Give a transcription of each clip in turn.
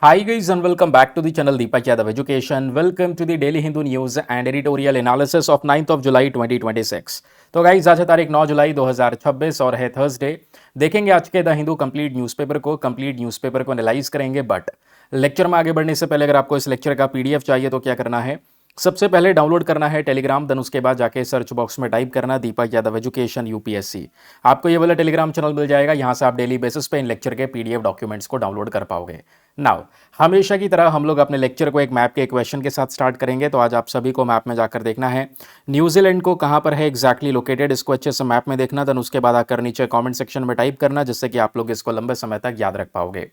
Hi guys and welcome back to the channel Deepak Yadav Education. Welcome to the Daily Hindu News and Editorial Analysis of 9th of July 2026. तो guys आज है तारीख 9 जुलाई 2026 और है Thursday. देखेंगे आज के द हिंदू कंप्लीट न्यूज़पेपर को एनालाइज करेंगे। बट लेक्चर में आगे बढ़ने से पहले अगर आपको इस लेक्चर का पीडीएफ चाहिए तो क्या करना है, सबसे पहले डाउनलोड करना है टेलीग्राम, देन उसके बाद जाके सर्च बॉक्स में टाइप करना दीपक यादव एजुकेशन यूपीएससी। आपको ये वाला टेलीग्राम चैनल मिल जाएगा। यहाँ से आप डेली बेसिस पे इन लेक्चर के पीडीएफ डॉक्यूमेंट्स को डाउनलोड कर पाओगे। नाउ हमेशा की तरह हम लोग अपने लेक्चर को एक मैप के क्वेश्चन के साथ स्टार्ट करेंगे। तो आज आप सभी को मैप में जाकर देखना है न्यूजीलैंड को कहाँ पर है एग्जैक्टली लोकेटेड, इसको अच्छे से मैप में देखना, देन उसके बाद आकर नीचे कमेंट सेक्शन में टाइप करना, जिससे कि आप लोग इसको लंबे समय तक याद रख पाओगे।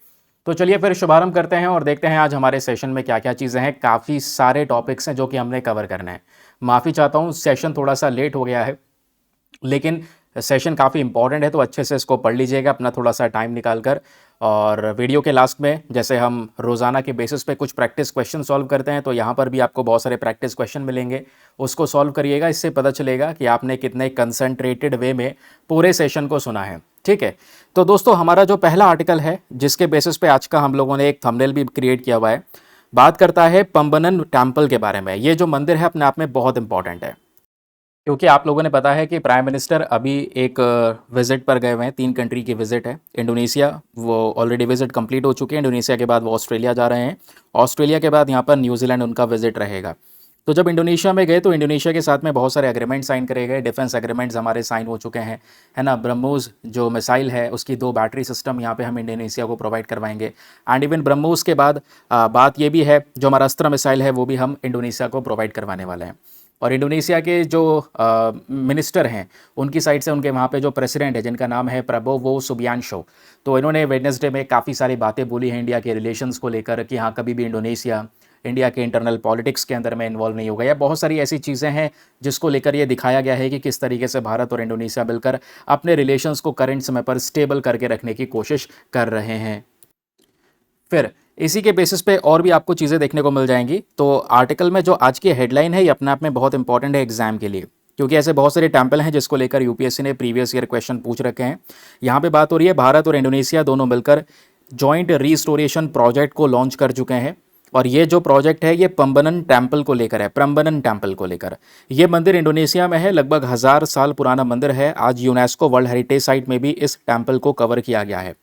तो चलिए फिर शुभारंभ करते हैं और देखते हैं आज हमारे सेशन में क्या क्या चीज़ें हैं। काफ़ी सारे टॉपिक्स हैं जो कि हमने कवर करने हैं। माफ़ी चाहता हूँ सेशन थोड़ा सा लेट हो गया है, लेकिन सेशन काफ़ी इंपॉर्टेंट है, तो अच्छे से इसको पढ़ लीजिएगा अपना थोड़ा सा टाइम निकाल कर। और वीडियो के लास्ट में जैसे हम रोज़ाना के बेसिस पे कुछ प्रैक्टिस क्वेश्चन सॉल्व करते हैं, तो यहाँ पर भी आपको बहुत सारे प्रैक्टिस क्वेश्चन मिलेंगे, उसको सॉल्व करिएगा। इससे पता चलेगा कि आपने कितने कंसंट्रेटेड वे में पूरे सेशन को सुना है। ठीक है, तो दोस्तों हमारा जो पहला आर्टिकल है जिसके बेसिस पे आज का हम लोगों ने एक थंबनेल भी क्रिएट किया हुआ है, बात करता है पंबनन टेम्पल के बारे में। ये जो मंदिर है अपने आप में बहुत इंपॉर्टेंट है, क्योंकि आप लोगों ने पता है कि प्राइम मिनिस्टर अभी एक विजिट पर गए हुए हैं। 3 कंट्री की विजिट है। इंडोनेशिया, वो ऑलरेडी विजिट कंप्लीट हो चुकी है। इंडोनेशिया के बाद वो ऑस्ट्रेलिया जा रहे हैं। ऑस्ट्रेलिया के बाद यहाँ पर न्यूजीलैंड उनका विजिट रहेगा। तो जब इंडोनेशिया में गए तो इंडोनेशिया के साथ में बहुत सारे एग्रीमेंट साइन करे गए। डिफेंस एग्रीमेंट्स हमारे साइन हो चुके हैं, है ना। ब्रह्मोस जो मिसाइल है उसकी 2 बैटरी सिस्टम यहाँ पे हम इंडोनेशिया को प्रोवाइड करवाएंगे। एंड इवन ब्रह्मोस के बाद बात ये भी है, जो हमारा अस्त्र मिसाइल है वो भी हम इंडोनेशिया को प्रोवाइड करवाने वाले हैं। और इंडोनेशिया के जो मिनिस्टर हैं उनकी साइड से, उनके वहाँ पे जो प्रेसिडेंट है जिनका नाम है प्रबोवो सुबियांशो, तो इन्होंने वेडनेसडे में काफ़ी सारी बातें बोली हैं इंडिया के रिलेशंस को लेकर कि हाँ कभी भी इंडोनेशिया इंडिया के इंटरनल पॉलिटिक्स के अंदर में इन्वॉल्व नहीं होगा। या बहुत सारी ऐसी चीज़ें हैं जिसको लेकर ये दिखाया गया है कि किस तरीके से भारत और इंडोनेशिया मिलकर अपने रिलेशंस को करंट समय पर स्टेबल करके रखने की कोशिश कर रहे हैं। फिर इसी के बेसिस पे और भी आपको चीज़ें देखने को मिल जाएंगी। तो आर्टिकल में जो आज की हेडलाइन है ये अपने आप में बहुत इंपॉर्टेंट है एग्जाम के लिए, क्योंकि ऐसे बहुत सारे टेम्पल हैं जिसको लेकर यूपीएससी ने प्रीवियस ईयर क्वेश्चन पूछ रखे हैं। यहाँ पे बात हो रही है भारत और इंडोनेशिया दोनों मिलकर जॉइंट रिस्टोरेशन प्रोजेक्ट को लॉन्च कर चुके हैं। और ये जो प्रोजेक्ट है ये पंबनन टेम्पल को लेकर है। प्रम्बनन टेम्पल को लेकर, ये मंदिर इंडोनेशिया में है, लगभग 1000 साल पुराना मंदिर है। आज यूनेस्को वर्ल्ड हेरिटेज साइट में भी इस टेम्पल को कवर किया गया है।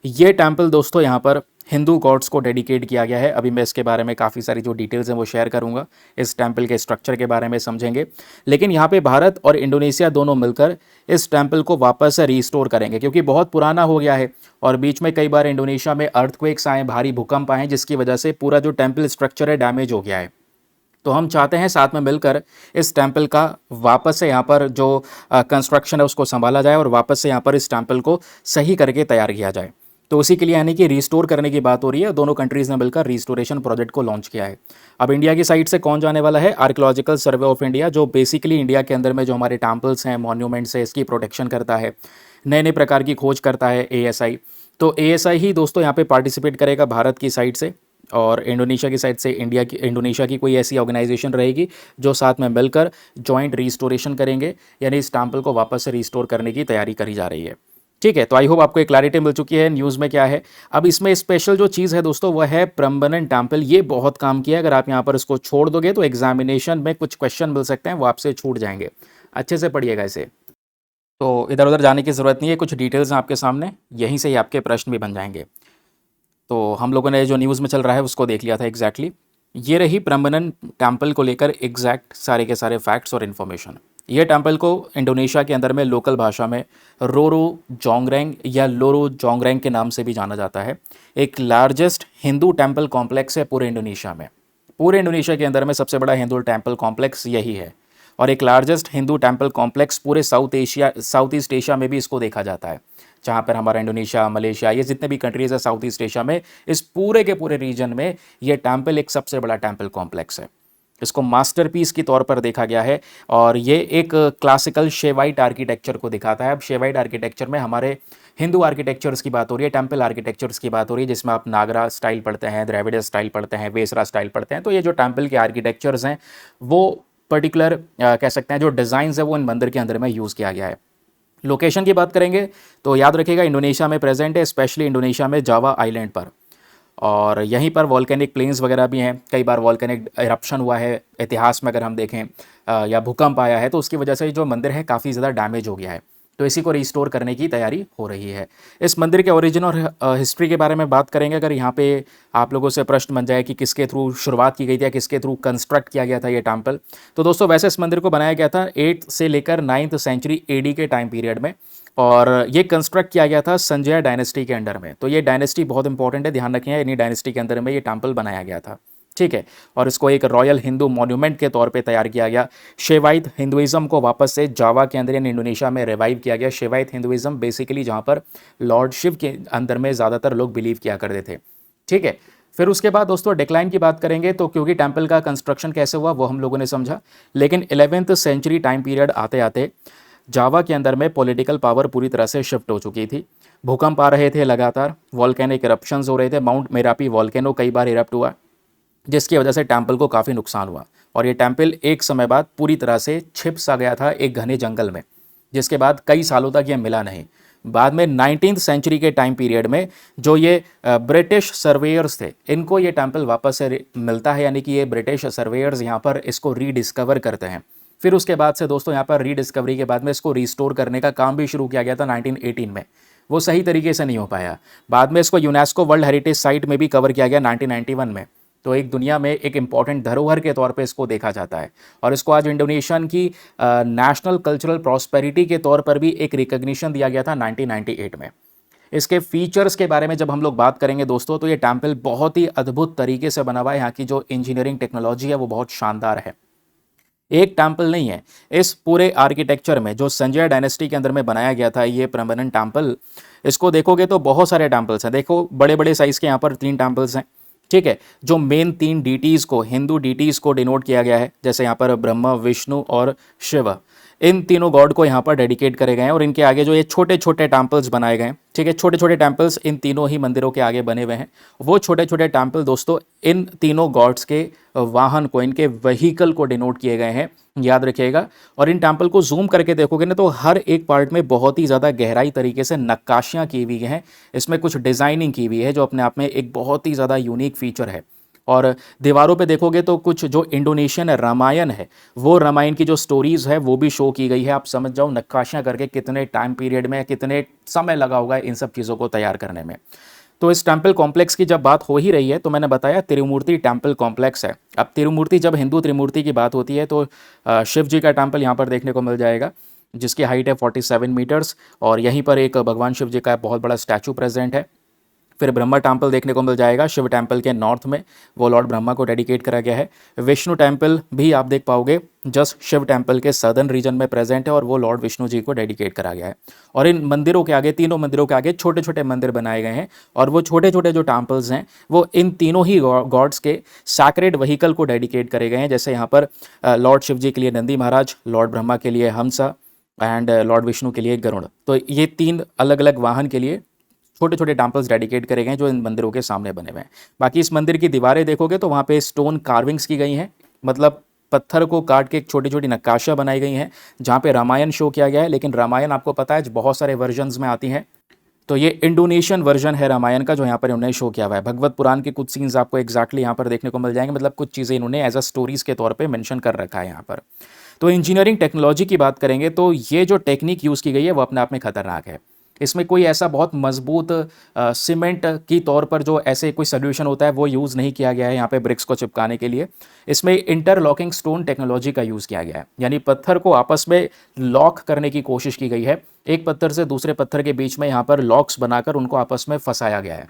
ये टेम्पल दोस्तों यहाँ पर हिंदू गॉड्स को डेडिकेट किया गया है। अभी मैं इसके बारे में काफ़ी सारी जो डिटेल्स हैं वो शेयर करूँगा, इस टेम्पल के स्ट्रक्चर के बारे में समझेंगे। लेकिन यहाँ पे भारत और इंडोनेशिया दोनों मिलकर इस टेम्पल को वापस से रीस्टोर करेंगे, क्योंकि बहुत पुराना हो गया है और बीच में कई बार इंडोनेशिया में अर्थक्वेक्स आए, भारी भूकंप आए, जिसकी वजह से पूरा जो टेम्पल स्ट्रक्चर है डैमेज हो गया है। तो हम चाहते हैं साथ में मिलकर इस टेम्पल का वापस से यहाँ पर जो कंस्ट्रक्शन है उसको संभाला जाए और वापस से यहाँ पर इस टेम्पल को सही करके तैयार किया जाए। तो उसी के लिए यानी कि रिस्टोर करने की बात हो रही है। दोनों कंट्रीज़ ने मिलकर रिस्टोरेशन प्रोजेक्ट को लॉन्च किया है। अब इंडिया की साइड से कौन जाने वाला है? आर्कियोलॉजिकल सर्वे ऑफ इंडिया, जो बेसिकली इंडिया के अंदर में जो हमारे टेम्पल्स हैं, मॉन्यूमेंट्स है, इसकी प्रोटेक्शन करता है, नए नए प्रकार की खोज करता है, एएसआई। तो एएसआई ही दोस्तों यहाँ पे पार्टिसिपेट करेगा भारत की साइड से, और इंडोनेशिया की साइड से इंडोनेशिया की कोई ऐसी ऑर्गेनाइजेशन रहेगी जो साथ में मिलकर जॉइंट रिस्टोरेशन करेंगे, यानी इस टेम्पल को वापस से रिस्टोर करने की तैयारी करी जा रही है। ठीक है, तो आई होप आपको एक क्लैरिटी मिल चुकी है न्यूज़ में क्या है। अब इसमें स्पेशल जो चीज़ है दोस्तों वह है प्रम्बनन टेम्पल। ये बहुत काम किया, अगर आप यहाँ पर इसको छोड़ दोगे तो एग्जामिनेशन में कुछ क्वेश्चन मिल सकते हैं, वो आपसे छूट जाएंगे। अच्छे से पढ़िएगा इसे। तो इधर उधर जाने की ज़रूरत नहीं है, कुछ डिटेल्स हैं आपके सामने, यहीं से ही आपके प्रश्न भी बन जाएंगे। तो हम लोगों ने जो न्यूज़ में चल रहा है उसको देख लिया था एग्जैक्टली। ये रही प्रम्बनन टेम्पल को लेकर एग्जैक्ट सारे के सारे फैक्ट्स और इन्फॉर्मेशन। ये टेम्पल को इंडोनेशिया के अंदर में लोकल भाषा में रोरो जोंगरेंग या लोरो जोंगरेंग के नाम से भी जाना जाता है। एक लार्जेस्ट हिंदू टेम्पल कॉम्प्लेक्स है पूरे इंडोनेशिया में। पूरे इंडोनेशिया के अंदर में सबसे बड़ा हिंदू टेम्पल कॉम्प्लेक्स यही है, और एक लार्जेस्ट हिंदू टेम्पल कॉम्प्लेक्स पूरे साउथ ईस्ट एशिया में भी इसको देखा जाता है। जहाँ पर हमारा इंडोनेशिया, मलेशिया, ये जितने भी कंट्रीज़ है साउथ ईस्ट एशिया में, इस पूरे के पूरे रीजन में ये टेम्पल एक सबसे बड़ा टेम्पल कॉम्प्लेक्स है। इसको मास्टरपीस के तौर पर देखा गया है, और ये एक क्लासिकल शेवाइट आर्किटेक्चर को दिखाता है। अब शेवाइट आर्किटेक्चर में हमारे हिंदू आर्किटेक्चर्स की बात हो रही है, टेम्पल आर्किटेक्चर्स की बात हो रही है, जिसमें आप नागरा स्टाइल पढ़ते हैं, द्रविड़ स्टाइल पढ़ते हैं, वेसरा स्टाइल पढ़ते हैं। तो ये जो टेम्पल के आर्किटेक्चर्स हैं वो पर्टिकुलर कह सकते हैं जो डिज़ाइंस है वो इन मंदिर के अंदर में यूज़ किया गया है। लोकेशन की बात करेंगे तो याद रखिएगा इंडोनेशिया में प्रेजेंट है, स्पेशली इंडोनेशिया में जावा आइलैंड पर। और यहीं पर वॉल्केनिक प्लेन्स वगैरह भी हैं, कई बार वॉल्केनिक इरप्शन हुआ है इतिहास में अगर हम देखें, या भूकंप आया है, तो उसकी वजह से जो मंदिर है काफ़ी ज़्यादा डैमेज हो गया है। तो इसी को रिस्टोर करने की तैयारी हो रही है। इस मंदिर के ओरिजिन और हिस्ट्री के बारे में बात करेंगे अगर यहाँ पे आप लोगों से प्रश्न बन जाए कि किसके थ्रू शुरुआत की गई थी या किसके थ्रू कंस्ट्रक्ट किया गया था ये टेम्पल, तो दोस्तों वैसे इस मंदिर को बनाया गया था 8 से लेकर 9th सेंचुरी एडी के टाइम पीरियड में, और ये कंस्ट्रक्ट किया गया था संजय डायनेस्टी के अंडर में। तो ये डायनेस्टी बहुत इंपॉर्टेंट है, ध्यान रखिए, इन्हीं डायनेस्टी के अंदर में ये टेम्पल बनाया गया था। ठीक है, और इसको एक रॉयल हिंदू मॉन्यूमेंट के तौर पे तैयार किया गया। शिवाइत हिंदुइज्म को वापस से जावा के अंदर यानी इंडोनेशिया में रिवाइव किया गया। शिवाइत हिंदुइज्म बेसिकली जहाँ पर लॉर्ड शिव के अंदर में ज़्यादातर लोग बिलीव किया करते थे। ठीक है, फिर उसके बाद दोस्तों डिक्लाइन की बात करेंगे, तो क्योंकि टेम्पल का कंस्ट्रक्शन कैसे हुआ वो हम लोगों ने समझा, लेकिन 11th सेंचुरी टाइम पीरियड आते आते जावा के अंदर में पॉलिटिकल पावर पूरी तरह से शिफ्ट हो चुकी थी। भूकंप आ रहे थे लगातार, वॉल्केनिक इरप्शंस हो रहे थे, माउंट मेरापी वॉल्केनो कई बार इरप्ट हुआ, जिसकी वजह से टेम्पल को काफ़ी नुकसान हुआ और ये टेम्पल एक समय बाद पूरी तरह से छिप सा गया था एक घने जंगल में, जिसके बाद कई सालों तक ये मिला नहीं। बाद में 19th सेंचुरी के टाइम पीरियड में जो ये ब्रिटिश सर्वेयर्स थे, इनको ये टेम्पल वापस से मिलता है, यानी कि ये ब्रिटिश सर्वेयर्स यहाँ पर इसको रीडिस्कवर करते हैं। फिर उसके बाद से दोस्तों यहाँ पर रीडिस्कवरी के बाद में इसको रिस्टोर करने का काम भी शुरू किया गया था 1918 में। वो सही तरीके से नहीं हो पाया। बाद में इसको यूनेस्को वर्ल्ड हेरिटेज साइट में भी कवर किया गया 1991 में। तो एक दुनिया में एक इम्पॉर्टेंट धरोहर के तौर पे इसको देखा जाता है और इसको आज इंडोनेशियन की नेशनल कल्चरल प्रॉस्पेरिटी के तौर पर भी एक रिकग्निशन दिया गया था 1998 में। इसके फीचर्स के बारे में जब हम लोग बात करेंगे दोस्तों, तो ये टेम्पल बहुत ही अद्भुत तरीके से बना हुआ है। यहाँ की जो इंजीनियरिंग टेक्नोलॉजी है वो बहुत शानदार है। एक टेम्पल नहीं है, इस पूरे आर्किटेक्चर में जो संजय डायनेस्टी के अंदर में बनाया गया था ये परमानेंट टेम्पल, इसको देखोगे तो बहुत सारे टेम्पल्स हैं। देखो बड़े बड़े साइज़ के यहाँ पर 3 टेम्पल्स हैं। ठीक है, जो मेन 3 डीटीज़ को, हिंदू डीटीज़ को डिनोट किया गया है, जैसे यहाँ पर ब्रह्मा, विष्णु और शिव, इन तीनों गॉड को यहाँ पर डेडिकेट करे गए हैं। और इनके आगे जो ये छोटे छोटे टेम्पल्स बनाए गए हैं, ठीक है, छोटे छोटे टेम्पल्स इन तीनों ही मंदिरों के आगे बने हुए हैं। वो छोटे छोटे टेम्पल दोस्तों इन तीनों गॉड्स के वाहन को, इनके व्हीकल को डिनोट किए गए हैं, याद रखिएगा। और इन टेम्पल को जूम करके देखोगे ना तो हर एक पार्ट में बहुत ही ज़्यादा गहराई तरीके से नक्काशियाँ की हुई हैं, इसमें कुछ डिज़ाइनिंग की हुई है जो अपने आप में एक बहुत ही ज़्यादा यूनिक फीचर है। और दीवारों पे देखोगे तो कुछ जो इंडोनेशियन रामायण है, वो रामायण की जो स्टोरीज़ है वो भी शो की गई है। आप समझ जाओ नक्काशियाँ करके कितने टाइम पीरियड में, कितने समय लगा होगा इन सब चीज़ों को तैयार करने में। तो इस टेम्पल कॉम्प्लेक्स की जब बात हो ही रही है तो मैंने बताया तिरुमूर्ति टेम्पल कॉम्प्लेक्स है। अब तिरुमूर्ति, जब हिंदू त्रिमूर्ति की बात होती है तो शिव जी का टेम्पल यहाँ पर देखने को मिल जाएगा, जिसकी हाइट है 47 मीटर्स, और यहीं पर एक भगवान शिव जी का बहुत बड़ा स्टैचू प्रेजेंट है। फिर ब्रह्मा टेम्पल देखने को मिल जाएगा शिव टेम्पल के नॉर्थ में, वो लॉर्ड ब्रह्मा को डेडिकेट करा गया है। विष्णु टेम्पल भी आप देख पाओगे जस्ट शिव टेम्पल के सदर्न रीजन में प्रेजेंट है और वो लॉर्ड विष्णु जी को डेडिकेट करा गया है। और इन मंदिरों के आगे, तीनों मंदिरों के आगे छोटे छोटे मंदिर बनाए गए हैं और वो छोटे छोटे जो टेम्पल्स हैं वो इन तीनों ही गॉड्स के सैक्रेड व्हीकल को डेडिकेट करे गए हैं। जैसे यहाँ पर लॉर्ड शिव जी के लिए नंदी महाराज, लॉर्ड ब्रह्मा के लिए हंसा एंड लॉर्ड विष्णु के लिए गरुड़। तो ये 3 अलग अलग वाहन के लिए छोटे छोटे टेम्पल्स डेडिकेट करे गए हैं जो इन मंदिरों के सामने बने हुए हैं। बाकी इस मंदिर की दीवारें देखोगे तो वहाँ पे स्टोन कार्विंग्स की गई हैं, मतलब पत्थर को काट के छोटी छोटी नक्काशियाँ बनाई गई हैं जहाँ पे रामायण शो किया गया है। लेकिन रामायण आपको पता है बहुत सारे वर्जन्स में आती हैं, तो ये इंडोनेशियन वर्जन है रामायण का जो यहाँ पर इन्होंने शो किया हुआ है। भगवत पुराण के कुछ सीन्स आपको एग्जैक्टली यहाँ पर देखने को मिल जाएंगे, मतलब कुछ चीज़ें इन्होंने एज अ स्टोरीज के तौर पर मैंशन कर रखा है यहाँ पर। तो इंजीनियरिंग टेक्नोलॉजी की बात करेंगे तो ये जो टेक्निक यूज़ की गई है वो अपने आप में खतरनाक है। इसमें कोई ऐसा बहुत मजबूत सीमेंट की तौर पर जो ऐसे कोई सोल्यूशन होता है वो यूज़ नहीं किया गया है यहाँ पे ब्रिक्स को चिपकाने के लिए। इसमें इंटरलॉकिंग स्टोन टेक्नोलॉजी का यूज़ किया गया है, यानी पत्थर को आपस में लॉक करने की कोशिश की गई है। एक पत्थर से दूसरे पत्थर के बीच में यहाँ पर लॉक्स बनाकर उनको आपस में फंसाया गया है,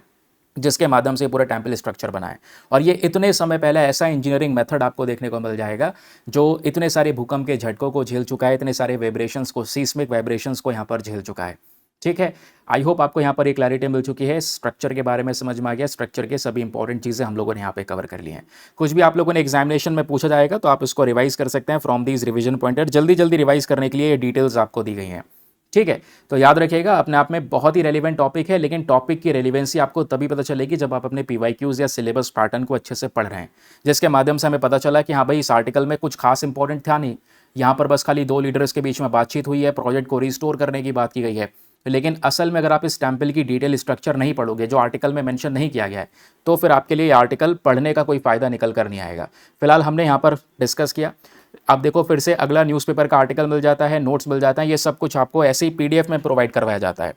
जिसके माध्यम से पूरा टेम्पल स्ट्रक्चर बना है। और ये इतने समय पहले ऐसा इंजीनियरिंग मेथड आपको देखने को मिल जाएगा जो इतने सारे भूकंप के झटकों को झेल चुका है, इतने सारे वाइब्रेशंस को, सीस्मिक वाइब्रेशंस को यहाँ पर झेल चुका है। ठीक है, आई होप आपको यहाँ पर एक क्लैरिटी मिल चुकी है, स्ट्रक्चर के बारे में समझ में आ गया। स्ट्रक्चर के सभी इंपॉर्टेंट चीज़ें हम लोगों ने यहाँ पे कवर कर ली हैं। कुछ भी आप लोगों ने एग्जामिनेशन में पूछा जाएगा तो आप इसको रिवाइज कर सकते हैं फ्रॉम दीज रिवीजन पॉइंटर। जल्दी जल्दी रिवाइज करने के लिए ये डिटेल्स आपको दी गई हैं। ठीक है, तो याद रखिएगा अपने आप में बहुत ही रेलिवेंट टॉपिक है, लेकिन टॉपिक की रेलिवेंसी आपको तभी पता चलेगी जब आप अपने पीवाईक्यूज या सिलेबस पैटर्न को अच्छे से पढ़ रहे हैं, जिसके माध्यम से हमें पता चला कि हाँ भाई इस आर्टिकल में कुछ खास इंपॉर्टेंट था नहीं, यहाँ पर बस खाली 2 लीडर्स के बीच में बातचीत हुई है, प्रोजेक्ट को रिस्टोर करने की बात की गई है। लेकिन असल में अगर आप इस टेम्पल की डिटेल स्ट्रक्चर नहीं पढ़ोगे, जो आर्टिकल में मेंशन नहीं किया गया है, तो फिर आपके लिए ये आर्टिकल पढ़ने का कोई फ़ायदा निकल कर नहीं आएगा। फिलहाल हमने यहाँ पर डिस्कस किया। अब देखो फिर से अगला न्यूज़पेपर का आर्टिकल मिल जाता है, नोट्स मिल जाता है, ये सब कुछ आपको ऐसे ही पीडीएफ में प्रोवाइड करवाया जाता है।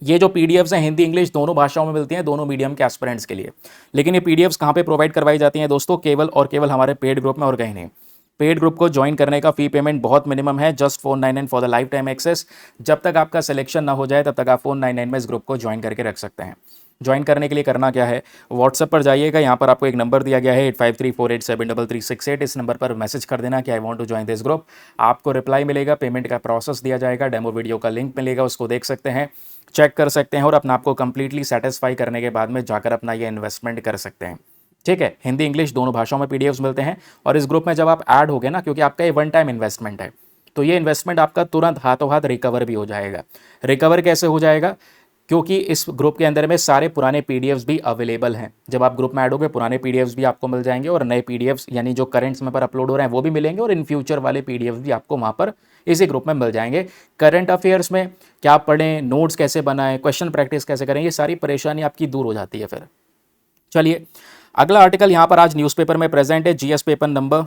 ये जो पीडीएफ्स हैं हिंदी इंग्लिश दोनों भाषाओं में मिलती हैं, दोनों मीडियम के एस्पिरेंट्स के लिए। लेकिन ये पीडीएफ्स कहाँ पे प्रोवाइड करवाई जाती हैं दोस्तों? केवल और केवल हमारे पेड ग्रुप में और कहीं नहीं। पेड ग्रुप को ज्वाइन करने का फी पेमेंट बहुत मिनिमम है, just 499 for the lifetime access. जब तक आपका सिलेक्शन ना हो जाए तब तक आप 499 में इस ग्रुप को ज्वाइन करके रख सकते हैं। ज्वाइन करने के लिए करना क्या है, व्हाट्सएप पर जाइएगा, यहाँ पर आपको एक नंबर दिया गया है 8534873368। इस नंबर पर मैसेज कर देना कि I want to join this group. आपको रिप्लाई मिलेगा, पेमेंट का प्रोसेस दिया जाएगा, डेमो वीडियो का लिंक मिलेगा, उसको देख सकते हैं, चेक कर सकते हैं और अपना आपको कंप्लीटली सेटिस्फाई करने के बाद में जाकर अपना ये इन्वेस्टमेंट कर सकते हैं। ठीक है, हिंदी इंग्लिश दोनों भाषाओं में पीडीएफ्स मिलते हैं। और इस ग्रुप में जब आप ऐड होगे ना, क्योंकि आपका ये वन टाइम इन्वेस्टमेंट है, तो ये इन्वेस्टमेंट आपका तुरंत हाथों हाथ रिकवर भी हो जाएगा। रिकवर कैसे हो जाएगा? क्योंकि इस ग्रुप के अंदर में सारे पुराने पीडीएफ्स भी अवेलेबल हैं। जब आप ग्रुप में ऐड होगे पुराने पीडीएफ्स भी आपको मिल जाएंगे और नए पीडीएफ्स यानी जो करंट समय पर अपलोड हो रहे हैं वो भी मिलेंगे, और इन फ्यूचर वाले पीडीएफ्स भी आपको वहाँ पर इसी ग्रुप में मिल जाएंगे। करंट अफेयर्स में क्या पढ़ें, नोट्स कैसे बनाएं, क्वेश्चन प्रैक्टिस कैसे करें, ये सारी परेशानी आपकी दूर हो जाती है फिर। चलिए अगला आर्टिकल यहाँ पर आज न्यूज़पेपर में प्रेजेंट है, GS paper number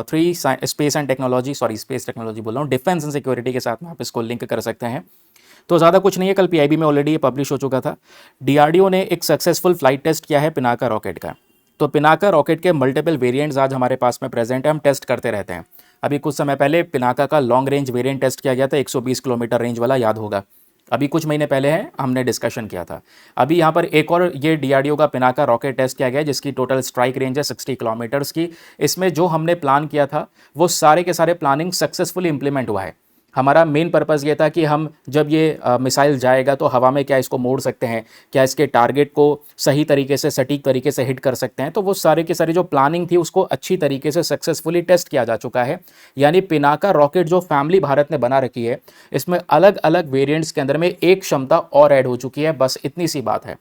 3 space and technology, sorry space technology बोल रहा हूँ, डिफेंस एंड सिक्योरिटी के साथ में आप इसको लिंक कर सकते हैं। तो ज़्यादा कुछ नहीं है, कल पीआईबी में ऑलरेडी ये पब्लिश हो चुका था। डीआरडीओ ने एक सक्सेसफुल फ्लाइट टेस्ट किया है पिनाका रॉकेट का। तो पिनाका रॉकेट के मल्टीपल वेरिएंट्स आज हमारे पास में प्रेजेंट है, हम टेस्ट करते रहते हैं। अभी कुछ समय पहले पिनाका का लॉन्ग रेंज वेरिएंट टेस्ट किया गया था, 120 किलोमीटर रेंज वाला, याद होगा। अभी कुछ महीने पहले है हमने डिस्कशन किया था। अभी यहाँ पर एक और ये डीआरडीओ का पिनाका रॉकेट टेस्ट किया गया जिसकी टोटल स्ट्राइक रेंज है 60 किलोमीटर्स की। इसमें जो हमने प्लान किया था वो सारे के सारे प्लानिंग सक्सेसफुली इंप्लीमेंट हुआ है। हमारा मेन पर्पज़ ये था कि हम जब ये मिसाइल जाएगा तो हवा में क्या इसको मोड़ सकते हैं, क्या इसके टारगेट को सही तरीके से सटीक तरीके से हिट कर सकते हैं। तो वो सारे के सारे जो प्लानिंग थी उसको अच्छी तरीके से सक्सेसफुली टेस्ट किया जा चुका है। यानी पिनाका रॉकेट जो फैमिली भारत ने बना रखी है, इसमें अलग अलग वेरिएंट्स के अंदर में एक क्षमता और ऐड हो चुकी है, बस इतनी सी बात है।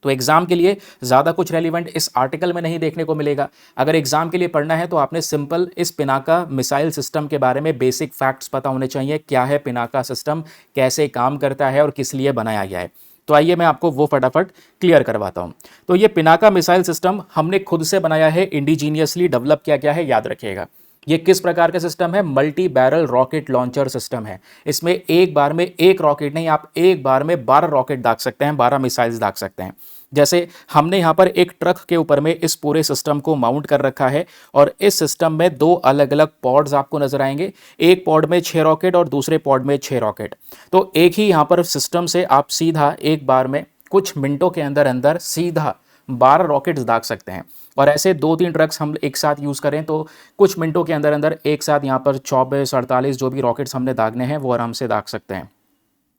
तो एग्जाम के लिए ज़्यादा कुछ रेलिवेंट इस आर्टिकल में नहीं देखने को मिलेगा। अगर एग्जाम के लिए पढ़ना है तो आपने सिंपल इस पिनाका मिसाइल सिस्टम के बारे में बेसिक फैक्ट्स पता होने चाहिए। क्या है पिनाका सिस्टम, कैसे काम करता है और किस लिए बनाया गया है। तो आइए मैं आपको वो फटाफट क्लियर करवाता हूं। तो ये पिनाका मिसाइल सिस्टम हमने खुद से बनाया है, इंडिजीनियसली डेवलप किया गया है, याद रखिएगा। ये किस प्रकार का सिस्टम है? Multi barrel rocket launcher system है। इसमें एक बार में एक रॉकेट नहीं, आप एक बार में 12 रॉकेट दाग सकते हैं, 12 मिसाइल्स दाग सकते हैं। जैसे हमने यहाँ पर एक ट्रक के ऊपर में इस पूरे सिस्टम को माउंट कर रखा है और इस सिस्टम में दो अलग अलग पॉड्स आपको नजर आएंगे। एक पॉड में 6 रॉकेट और दूसरे पॉड में 6 रॉकेट। तो एक ही यहाँ पर सिस्टम से आप सीधा एक बार में कुछ मिनटों के अंदर अंदर सीधा 12 रॉकेट्स दाग सकते हैं। और ऐसे 2-3 ट्रक्स हम एक साथ यूज़ करें तो कुछ मिनटों के अंदर अंदर एक साथ यहाँ पर 24-48 जो भी रॉकेट्स हमने दागने हैं वो आराम से दाग सकते हैं।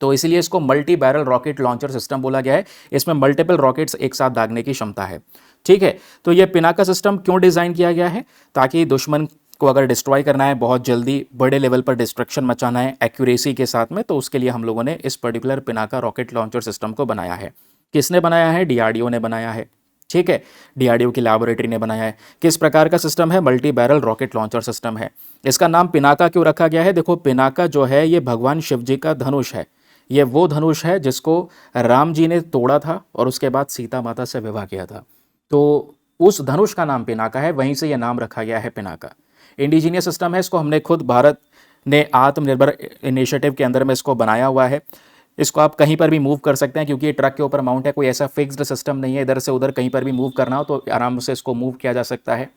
तो इसीलिए इसको multi barrel rocket launcher system बोला गया है। इसमें मल्टीपल रॉकेट्स एक साथ दागने की क्षमता है। ठीक है, तो ये पिनाका सिस्टम क्यों डिज़ाइन किया गया है? ताकि दुश्मन को अगर डिस्ट्रॉय करना है, बहुत जल्दी बड़े लेवल पर डिस्ट्रक्शन मचाना है एक्यूरेसी के साथ में, तो उसके लिए हम लोगों ने इस particular Pinaka rocket launcher system को बनाया है। किसने बनाया है? डीआरडीओ ने बनाया है। ठीक है, डीआरडीओ की लैबोरेटरी ने बनाया है। किस प्रकार का सिस्टम है? Multi barrel rocket launcher system है। इसका नाम पिनाका क्यों रखा गया है? देखो, पिनाका जो है ये भगवान शिव जी का धनुष है। ये वो धनुष है जिसको राम जी ने तोड़ा था और उसके बाद सीता माता से विवाह किया था। तो उस धनुष का नाम पिनाका है, वहीं से यह नाम रखा गया है पिनाका। इंडिजीनियस सिस्टम है, इसको हमने खुद भारत ने आत्मनिर्भर इनिशिएटिव के अंदर में इसको बनाया हुआ है। इसको आप कहीं पर भी मूव कर सकते हैं क्योंकि ये ट्रक के ऊपर माउंट है, कोई ऐसा फिक्स्ड सिस्टम नहीं है। इधर से उधर कहीं पर भी मूव करना हो तो आराम से इसको मूव किया जा सकता है।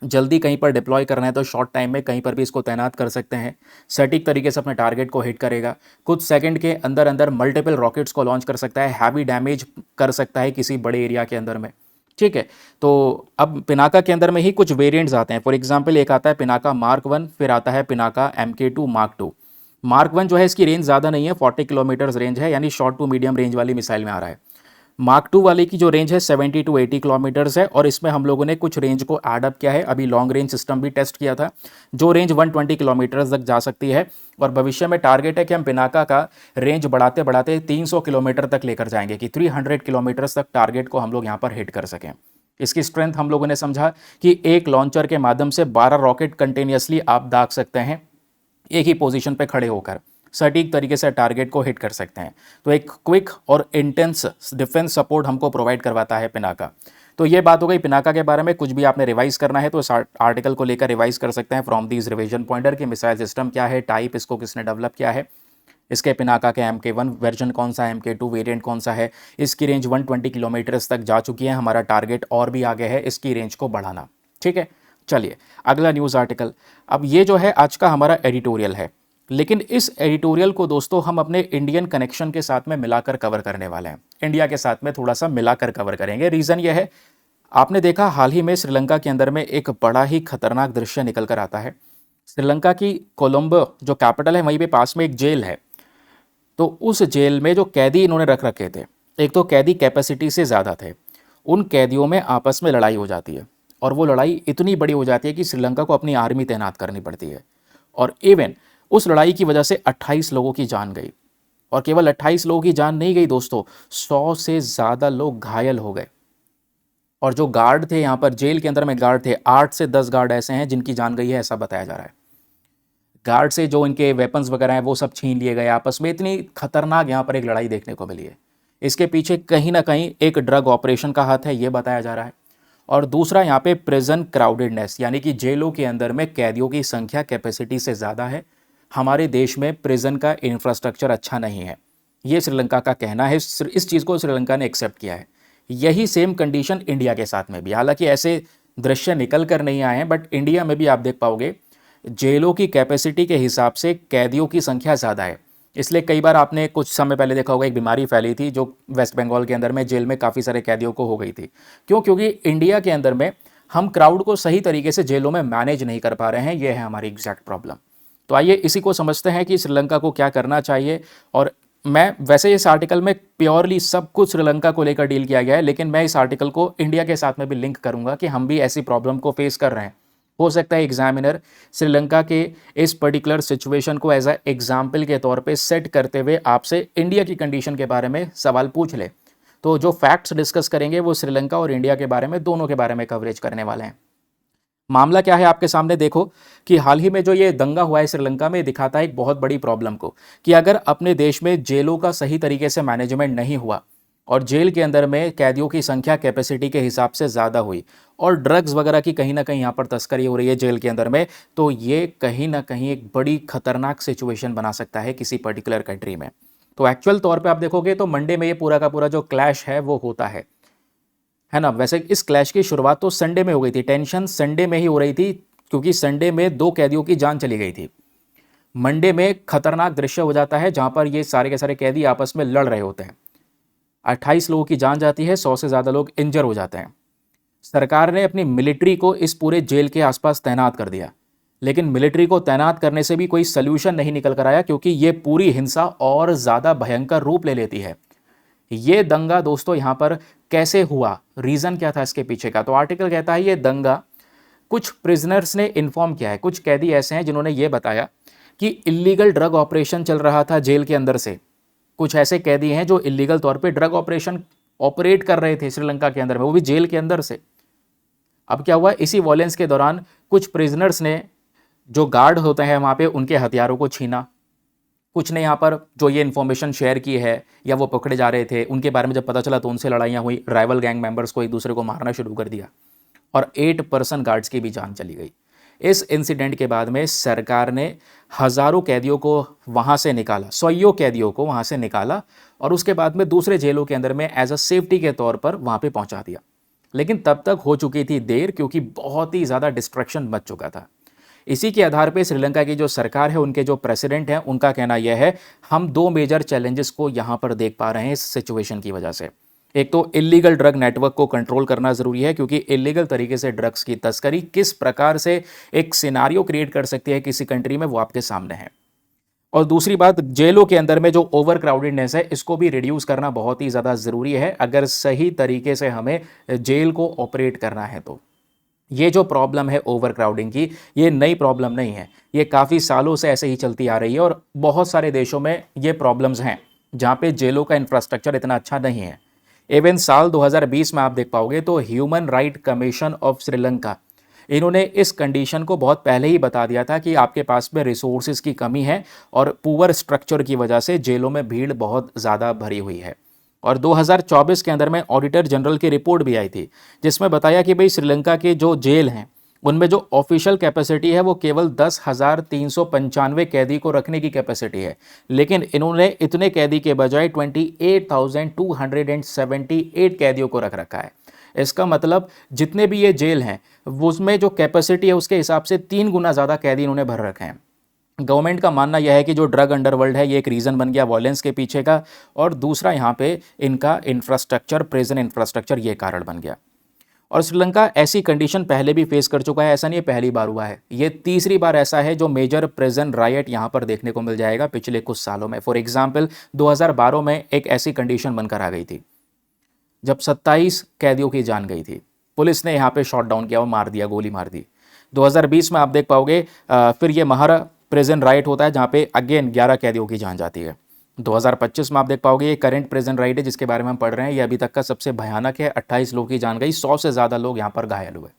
जल्दी कहीं पर डिप्लॉय करना है तो शॉर्ट टाइम में कहीं पर भी इसको तैनात कर सकते हैं। सटीक तरीके से अपने टारगेट को हिट करेगा। कुछ सेकंड के अंदर अंदर मल्टीपल रॉकेट्स को लॉन्च कर सकता है, हैवी डैमेज कर सकता है किसी बड़े एरिया के अंदर में। ठीक है, तो अब पिनाका के अंदर में ही कुछ वेरिएंट्स आते हैं। फॉर एग्जांपल एक आता है पिनाका मार्क 1, फिर आता है पिनाका MK2 मार्क 2। मार्क 1 जो है इसकी रेंज ज़्यादा नहीं है, 40 किलोमीटर्स रेंज है, यानी शॉर्ट टू मीडियम रेंज वाली मिसाइल में आ रहा है। मार्क 2 वाले की जो रेंज है 70 to 80 किलोमीटर्स है और इसमें हम लोगों ने कुछ रेंज को ऐड अप किया है। अभी लॉन्ग रेंज सिस्टम भी टेस्ट किया था जो रेंज 120 किलोमीटर्स तक जा सकती है और भविष्य में टारगेट है कि हम पिनाका का रेंज बढ़ाते बढ़ाते 300 किलोमीटर तक लेकर जाएंगे कि 300 किलोमीटर्स तक टारगेट को हम लोग यहाँ पर हिट कर सकें। इसकी स्ट्रेंथ हम लोगों ने समझा कि एक लॉन्चर के माध्यम से 12 रॉकेट कंटिन्यूसली आप दाग सकते हैं एक ही पोजीशन पे खड़े होकर। सटीक तरीके से टारगेट को हिट कर सकते हैं। तो एक क्विक और इंटेंस डिफेंस सपोर्ट हमको प्रोवाइड करवाता है पिनाका। तो ये बात हो गई पिनाका के बारे में। कुछ भी आपने रिवाइज करना है तो इस आर्टिकल को लेकर रिवाइज कर सकते हैं फ्रॉम दीज रिवीजन पॉइंटर की मिसाइल सिस्टम क्या है, टाइप इसको किसने डेवलप किया है, इसके पिनाका के MK1 वर्जन कौन सा है, MK2 वेरिएंट कौन सा है, इसकी रेंज 120 किलोमीटर्स तक जा चुकी है। हमारा टारगेट और भी आगे है इसकी रेंज को बढ़ाना। ठीक है, चलिए अगला न्यूज़ आर्टिकल। अब ये जो है आज का हमारा एडिटोरियल है, लेकिन इस एडिटोरियल को दोस्तों हम अपने इंडियन कनेक्शन के साथ में मिलाकर कवर करने वाले हैं। इंडिया के साथ में थोड़ा सा मिलाकर कवर करेंगे। रीज़न ये है, आपने देखा हाल ही में श्रीलंका के अंदर में एक बड़ा ही खतरनाक दृश्य निकल कर आता है। श्रीलंका की कोलंबो जो कैपिटल है वहीं पे पास में एक जेल है। तो उस जेल में जो कैदी इन्होंने रख रखे थे, एक तो कैदी कैपेसिटी से ज़्यादा थे, उन कैदियों में आपस में लड़ाई हो जाती है और वो लड़ाई इतनी बड़ी हो जाती है कि श्रीलंका को अपनी आर्मी तैनात करनी पड़ती है। और इवन उस लड़ाई की वजह से 28 लोगों की जान गई। और केवल 28 लोगों की जान नहीं गई दोस्तों, 100 से ज़्यादा लोग घायल हो गए। और जो गार्ड थे यहाँ पर जेल के अंदर में गार्ड थे, 8 से 10 गार्ड ऐसे हैं जिनकी जान गई है, ऐसा बताया जा रहा है। गार्ड से जो इनके वेपन्स वगैरह हैं वो सब छीन लिए गए आपस में। इतनी खतरनाक यहाँ पर एक लड़ाई देखने को मिली है। इसके पीछे कहीं ना कहीं एक ड्रग ऑपरेशन का हाथ है, ये बताया जा रहा है। और दूसरा यहाँ पे प्रिजन क्राउडेडनेस, यानी कि जेलों के अंदर में कैदियों की संख्या कैपेसिटी से ज़्यादा है। हमारे देश में प्रिजन का इंफ्रास्ट्रक्चर अच्छा नहीं है, ये श्रीलंका का कहना है। इस चीज़ को श्रीलंका ने एक्सेप्ट किया है। यही सेम कंडीशन इंडिया के साथ में भी, हालांकि ऐसे दृश्य निकल कर नहीं आए हैं, बट इंडिया में भी आप देख पाओगे जेलों की कैपेसिटी के हिसाब से कैदियों की संख्या ज़्यादा है। इसलिए कई बार आपने कुछ समय पहले देखा होगा एक बीमारी फैली थी जो वेस्ट बंगाल के अंदर में जेल में काफ़ी सारे कैदियों को हो गई थी। क्यों? क्योंकि इंडिया के अंदर में हम क्राउड को सही तरीके से जेलों में मैनेज नहीं कर पा रहे हैं। यह है हमारी एग्जैक्ट प्रॉब्लम। तो आइए इसी को समझते हैं कि श्रीलंका को क्या करना चाहिए। और मैं वैसे इस आर्टिकल में प्योरली सब कुछ श्रीलंका को लेकर डील किया गया है, लेकिन मैं इस आर्टिकल को इंडिया के साथ में भी लिंक करूंगा कि हम भी ऐसी प्रॉब्लम को फेस कर रहे हैं। हो सकता है एग्जामिनर श्रीलंका के इस पर्टिकुलर सिचुएशन को एज अ एग्जाम्पल के तौर पे सेट करते हुए आपसे इंडिया की कंडीशन के बारे में सवाल पूछ ले। तो जो फैक्ट्स डिस्कस करेंगे वो श्रीलंका और इंडिया के बारे में, दोनों के बारे में कवरेज करने वाले हैं। मामला क्या है आपके सामने देखो कि हाल ही में जो ये दंगा हुआ है श्रीलंका में, दिखाता है एक बहुत बड़ी प्रॉब्लम को कि अगर अपने देश में जेलों का सही तरीके से मैनेजमेंट नहीं हुआ और जेल के अंदर में कैदियों की संख्या कैपेसिटी के हिसाब से ज़्यादा हुई और ड्रग्स वगैरह की कहीं ना कहीं यहाँ पर तस्करी हो रही है जेल के अंदर में, तो ये कहीं ना कहीं एक बड़ी खतरनाक सिचुएशन बना सकता है किसी पर्टिकुलर कंट्री में। तो एक्चुअल तौर पे आप देखोगे तो मंडे में ये पूरा का पूरा जो क्लैश है वो होता है ना। वैसे इस क्लैश की शुरुआत तो संडे में हो गई थी, टेंशन संडे में ही हो रही थी क्योंकि संडे में 2 कैदियों की जान चली गई थी। मंडे में खतरनाक दृश्य हो जाता है जहां पर ये सारे के सारे कैदी आपस में लड़ रहे होते हैं। 28 लोगों की जान जाती है, 100 से ज़्यादा लोग इंजर हो जाते हैं। सरकार ने अपनी मिलिट्री को इस पूरे जेल के आसपास तैनात कर दिया, लेकिन मिलिट्री को तैनात करने से भी कोई सल्यूशन नहीं निकल कर आया क्योंकि ये पूरी हिंसा और ज़्यादा भयंकर रूप ले लेती है। ये दंगा दोस्तों यहाँ पर कैसे हुआ, रीज़न क्या था इसके पीछे का? तो आर्टिकल कहता है ये दंगा कुछ प्रिजनर्स ने इन्फॉर्म किया है। कुछ कैदी ऐसे हैं जिन्होंने ये बताया कि इलीगल ड्रग ऑपरेशन चल रहा था जेल के अंदर से। कुछ ऐसे कैदी हैं जो इलीगल तौर पे ड्रग ऑपरेशन ऑपरेट कर रहे थे श्रीलंका के अंदर में, वो भी जेल के अंदर से। अब क्या हुआ, इसी वॉयलेंस के दौरान कुछ प्रिजनर्स ने, जो गार्ड होते हैं वहाँ पे, उनके हथियारों को छीना। कुछ ने यहाँ पर जो ये इन्फॉर्मेशन शेयर की है या वो पकड़े जा रहे थे, उनके बारे में जब पता चला तो उनसे लड़ाइयाँ हुई, राइवल गैंग मेंबर्स को एक दूसरे को मारना शुरू कर दिया और 8 पर्सन गार्ड्स की भी जान चली गई। इस इंसिडेंट के बाद में सरकार ने हज़ारों कैदियों को वहाँ से निकाला, 100 कैदियों को वहाँ से निकाला और उसके बाद में दूसरे जेलों के अंदर में एज अ सेफ्टी के तौर पर वहाँ पे पहुँचा दिया। लेकिन तब तक हो चुकी थी देर क्योंकि बहुत ही ज़्यादा डिस्ट्रक्शन मच चुका था। इसी के आधार पे श्रीलंका की जो सरकार है, उनके जो प्रेसिडेंट हैं, उनका कहना यह है हम 2 मेजर चैलेंजेस को यहाँ पर देख पा रहे हैं इस सिचुएशन की वजह से। एक तो इलीगल ड्रग नेटवर्क को कंट्रोल करना ज़रूरी है क्योंकि इलीगल तरीके से ड्रग्स की तस्करी किस प्रकार से एक सिनारियो क्रिएट कर सकती है किसी कंट्री में, वो आपके सामने है। और दूसरी बात, जेलों के अंदर में जो ओवर क्राउडेडनेस है इसको भी रिड्यूस करना बहुत ही ज़्यादा ज़रूरी है अगर सही तरीके से हमें जेल को ऑपरेट करना है। तो ये जो प्रॉब्लम है ओवर क्राउडिंग की, ये नई प्रॉब्लम नहीं है, ये काफ़ी सालों से ऐसे ही चलती आ रही है और बहुत सारे देशों में ये प्रॉब्लम्स हैं जहाँ पे जेलों का इंफ्रास्ट्रक्चर इतना अच्छा नहीं है। इवन साल 2020 में आप देख पाओगे तो human right commission of Sri Lanka इन्होंने इस कंडीशन को बहुत पहले ही बता दिया था कि आपके पास में रिसोर्सेज की कमी है और पुअर स्ट्रक्चर की वजह से जेलों में भीड़ बहुत ज़्यादा भरी हुई है। और 2024 के अंदर में ऑडिटर जनरल की रिपोर्ट भी आई थी, जिसमें बताया कि भाई श्रीलंका के जो जेल हैं उनमें जो ऑफिशियल कैपेसिटी है वो केवल 10,395 कैदी को रखने की कैपेसिटी है, लेकिन इन्होंने इतने कैदी के बजाय 28,278 कैदियों को रख रखा है। इसका मतलब जितने भी ये जेल हैं उसमें जो कैपेसिटी है उसके हिसाब से 3 गुना ज़्यादा कैदी इन्होंने भर रखे हैं। गवर्नमेंट का मानना यह है कि जो ड्रग अंडरवर्ल्ड है ये एक रीज़न बन गया वॉयलेंस के पीछे का, और दूसरा यहाँ पे इनका इंफ्रास्ट्रक्चर, प्रिजन इंफ्रास्ट्रक्चर ये कारण बन गया। और श्रीलंका ऐसी कंडीशन पहले भी फेस कर चुका है, ऐसा नहीं है पहली बार हुआ है, ये तीसरी बार ऐसा है जो मेजर प्रिजन रायट यहाँ पर देखने को मिल जाएगा पिछले कुछ सालों में। फॉर एग्जाम्पल 2012 में एक ऐसी कंडीशन बनकर आ गई थी जब 27 कैदियों की जान गई थी, पुलिस ने यहाँ पे शॉट डाउन किया और मार दिया, गोली मार दी। 2020 में आप देख पाओगे फिर ये महारा प्रिजन राइट होता है जहाँ पे अगेन 11 कैदियों की जान जाती है। 2025 में आप देख पाओगे ये करंट प्रिजन राइट है जिसके बारे में हम पढ़ रहे हैं, ये अभी तक का सबसे भयानक है। 28 लोगों की जान गई, 100 से ज़्यादा लोग यहाँ पर घायल हुए।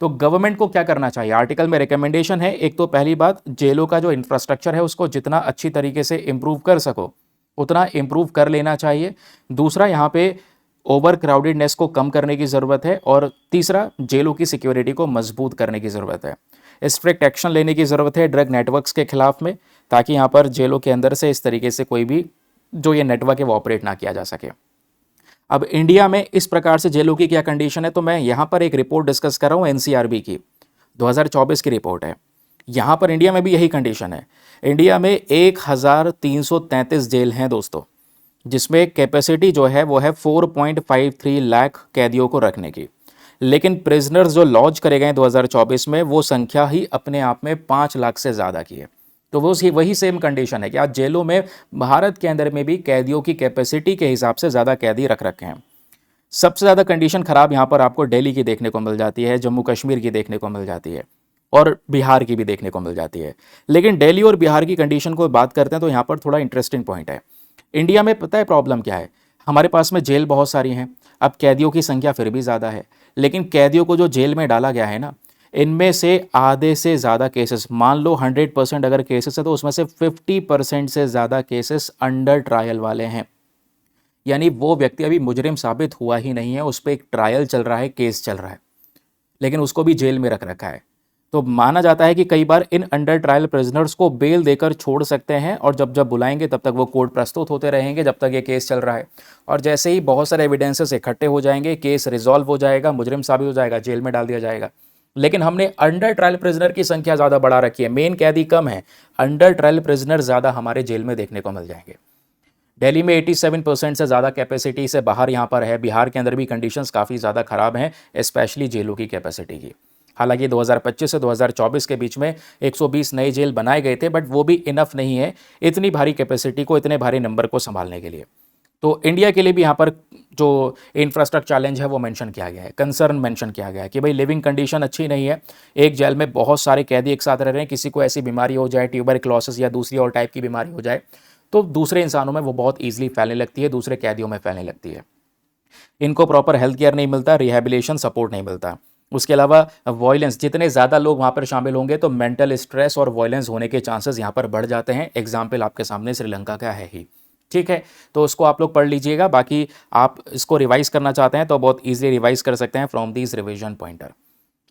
तो गवर्नमेंट को क्या करना चाहिए? आर्टिकल में रिकमेंडेशन है, एक तो पहली बात जेलों का जो इंफ्रास्ट्रक्चर है उसको जितना अच्छी तरीके से इम्प्रूव कर सको उतना इम्प्रूव कर लेना चाहिए। दूसरा, यहाँ पे ओवर क्राउडेडनेस को कम करने की ज़रूरत है। और तीसरा, जेलों की सिक्योरिटी को मजबूत करने की ज़रूरत है। स्ट्रिक्ट एक्शन लेने की ज़रूरत है ड्रग नेटवर्क्स के खिलाफ में, ताकि यहाँ पर जेलों के अंदर से इस तरीके से कोई भी जो ये नेटवर्क है वो ऑपरेट ना किया जा सके। अब इंडिया में इस प्रकार से जेलों की क्या कंडीशन है, तो मैं यहाँ पर एक रिपोर्ट डिस्कस कर रहा हूँ एनसीआरबी की, 2024 की रिपोर्ट है। यहाँ पर इंडिया में भी यही कंडीशन है। इंडिया में 1333 जेल हैं दोस्तों, जिसमें कैपेसिटी जो है वो है 4.53 लाख कैदियों को रखने की। लेकिन प्रिजनर्स जो लॉन्च करे गए 2024 में वो संख्या ही अपने आप में 5 लाख से ज़्यादा की है। तो वो वही सेम कंडीशन है कि आज जेलों में भारत के अंदर में भी कैदियों की कैपेसिटी के हिसाब से ज़्यादा कैदी रख रखे हैं। सबसे ज़्यादा कंडीशन ख़राब यहाँ पर आपको दिल्ली की देखने को मिल जाती है, जम्मू कश्मीर की देखने को मिल जाती है और बिहार की भी देखने को मिल जाती है। लेकिन दिल्ली और बिहार की कंडीशन को बात करते हैं तो यहाँ पर थोड़ा इंटरेस्टिंग पॉइंट है। इंडिया में पता है प्रॉब्लम क्या है? हमारे पास में जेल बहुत सारी हैं, अब कैदियों की संख्या फिर भी ज़्यादा है, लेकिन कैदियों को जो जेल में डाला गया है ना, इनमें से आधे से ज़्यादा केसेस, मान लो 100% अगर केसेस है तो उसमें से 50% से ज़्यादा केसेस अंडर ट्रायल वाले हैं। यानी वो व्यक्ति अभी मुजरिम साबित हुआ ही नहीं है, उस पर एक ट्रायल चल रहा है, केस चल रहा है, लेकिन उसको भी जेल में रख रखा है। तो माना जाता है कि कई बार इन अंडर ट्रायल प्रिजनर्स को बेल देकर छोड़ सकते हैं, और जब जब बुलाएंगे तब तक वो कोर्ट प्रस्तुत होते रहेंगे जब तक ये केस चल रहा है। और जैसे ही बहुत सारे एविडेंसेस इकट्ठे हो जाएंगे, केस रिजॉल्व हो जाएगा, मुजरिम साबित हो जाएगा, जेल में डाल दिया जाएगा। लेकिन हमने अंडर ट्रायल प्रिजनर की संख्या ज़्यादा बढ़ा रखी है, मेन कैदी कम है, अंडर ट्रायल प्रिजनर ज़्यादा हमारे जेल में देखने को मिल जाएंगे। दिल्ली में 87% से ज़्यादा कैपेसिटी से बाहर यहाँ पर है। बिहार के अंदर भी कंडीशंस काफ़ी ज़्यादा ख़राब हैं, स्पेशली जेलों की कैपेसिटी की। हालांकि 2025 से 2024 के बीच में 120 नए जेल बनाए गए थे, बट वो भी इनफ नहीं है इतनी भारी कैपेसिटी को, इतने भारी नंबर को संभालने के लिए। तो इंडिया के लिए भी यहाँ पर जो इंफ्रास्ट्रक्चर चैलेंज है वो मेंशन किया गया है, कंसर्न मेंशन किया गया है कि भाई लिविंग कंडीशन अच्छी नहीं है। एक जेल में बहुत सारे कैदी एक साथ रह रहे हैं, किसी को ऐसी बीमारी हो जाए, ट्यूबरक्लोसिस या दूसरी और टाइप की बीमारी हो जाए, तो दूसरे इंसानों में वो बहुत ईजिली फैलने लगती है, दूसरे कैदियों में फैलने लगती है। इनको प्रॉपर हेल्थ केयर नहीं मिलता, रिहेबिलिटेशन सपोर्ट नहीं मिलता। उसके अलावा वॉयलेंस, जितने ज़्यादा लोग वहाँ पर शामिल होंगे तो मेंटल स्ट्रेस और वॉयलेंस होने के चांसेस यहाँ पर बढ़ जाते हैं। एग्जाम्पल आपके सामने श्रीलंका का है ही, ठीक है। तो उसको आप लोग पढ़ लीजिएगा, बाकी आप इसको रिवाइज करना चाहते हैं तो बहुत ईजिली रिवाइज कर सकते हैं फ्रॉम दिस रिविजन पॉइंटर,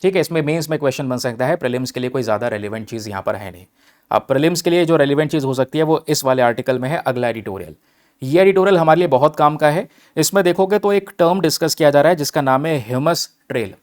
ठीक है। इसमें मेंस में क्वेश्चन बन सकता है, प्रीलिम्स के लिए कोई ज़्यादा रेलिवेंट चीज़ यहाँ पर है नहीं। अब प्रीलिम्स के लिए जो रेलिवेंट चीज़ हो सकती है वो इस वाले आर्टिकल में है, अगला एडिटोरियल। ये एडिटोरियल हमारे लिए बहुत काम का है। इसमें देखोगे तो एक टर्म डिस्कस किया जा रहा है जिसका नाम है ह्यूमस ट्रेल।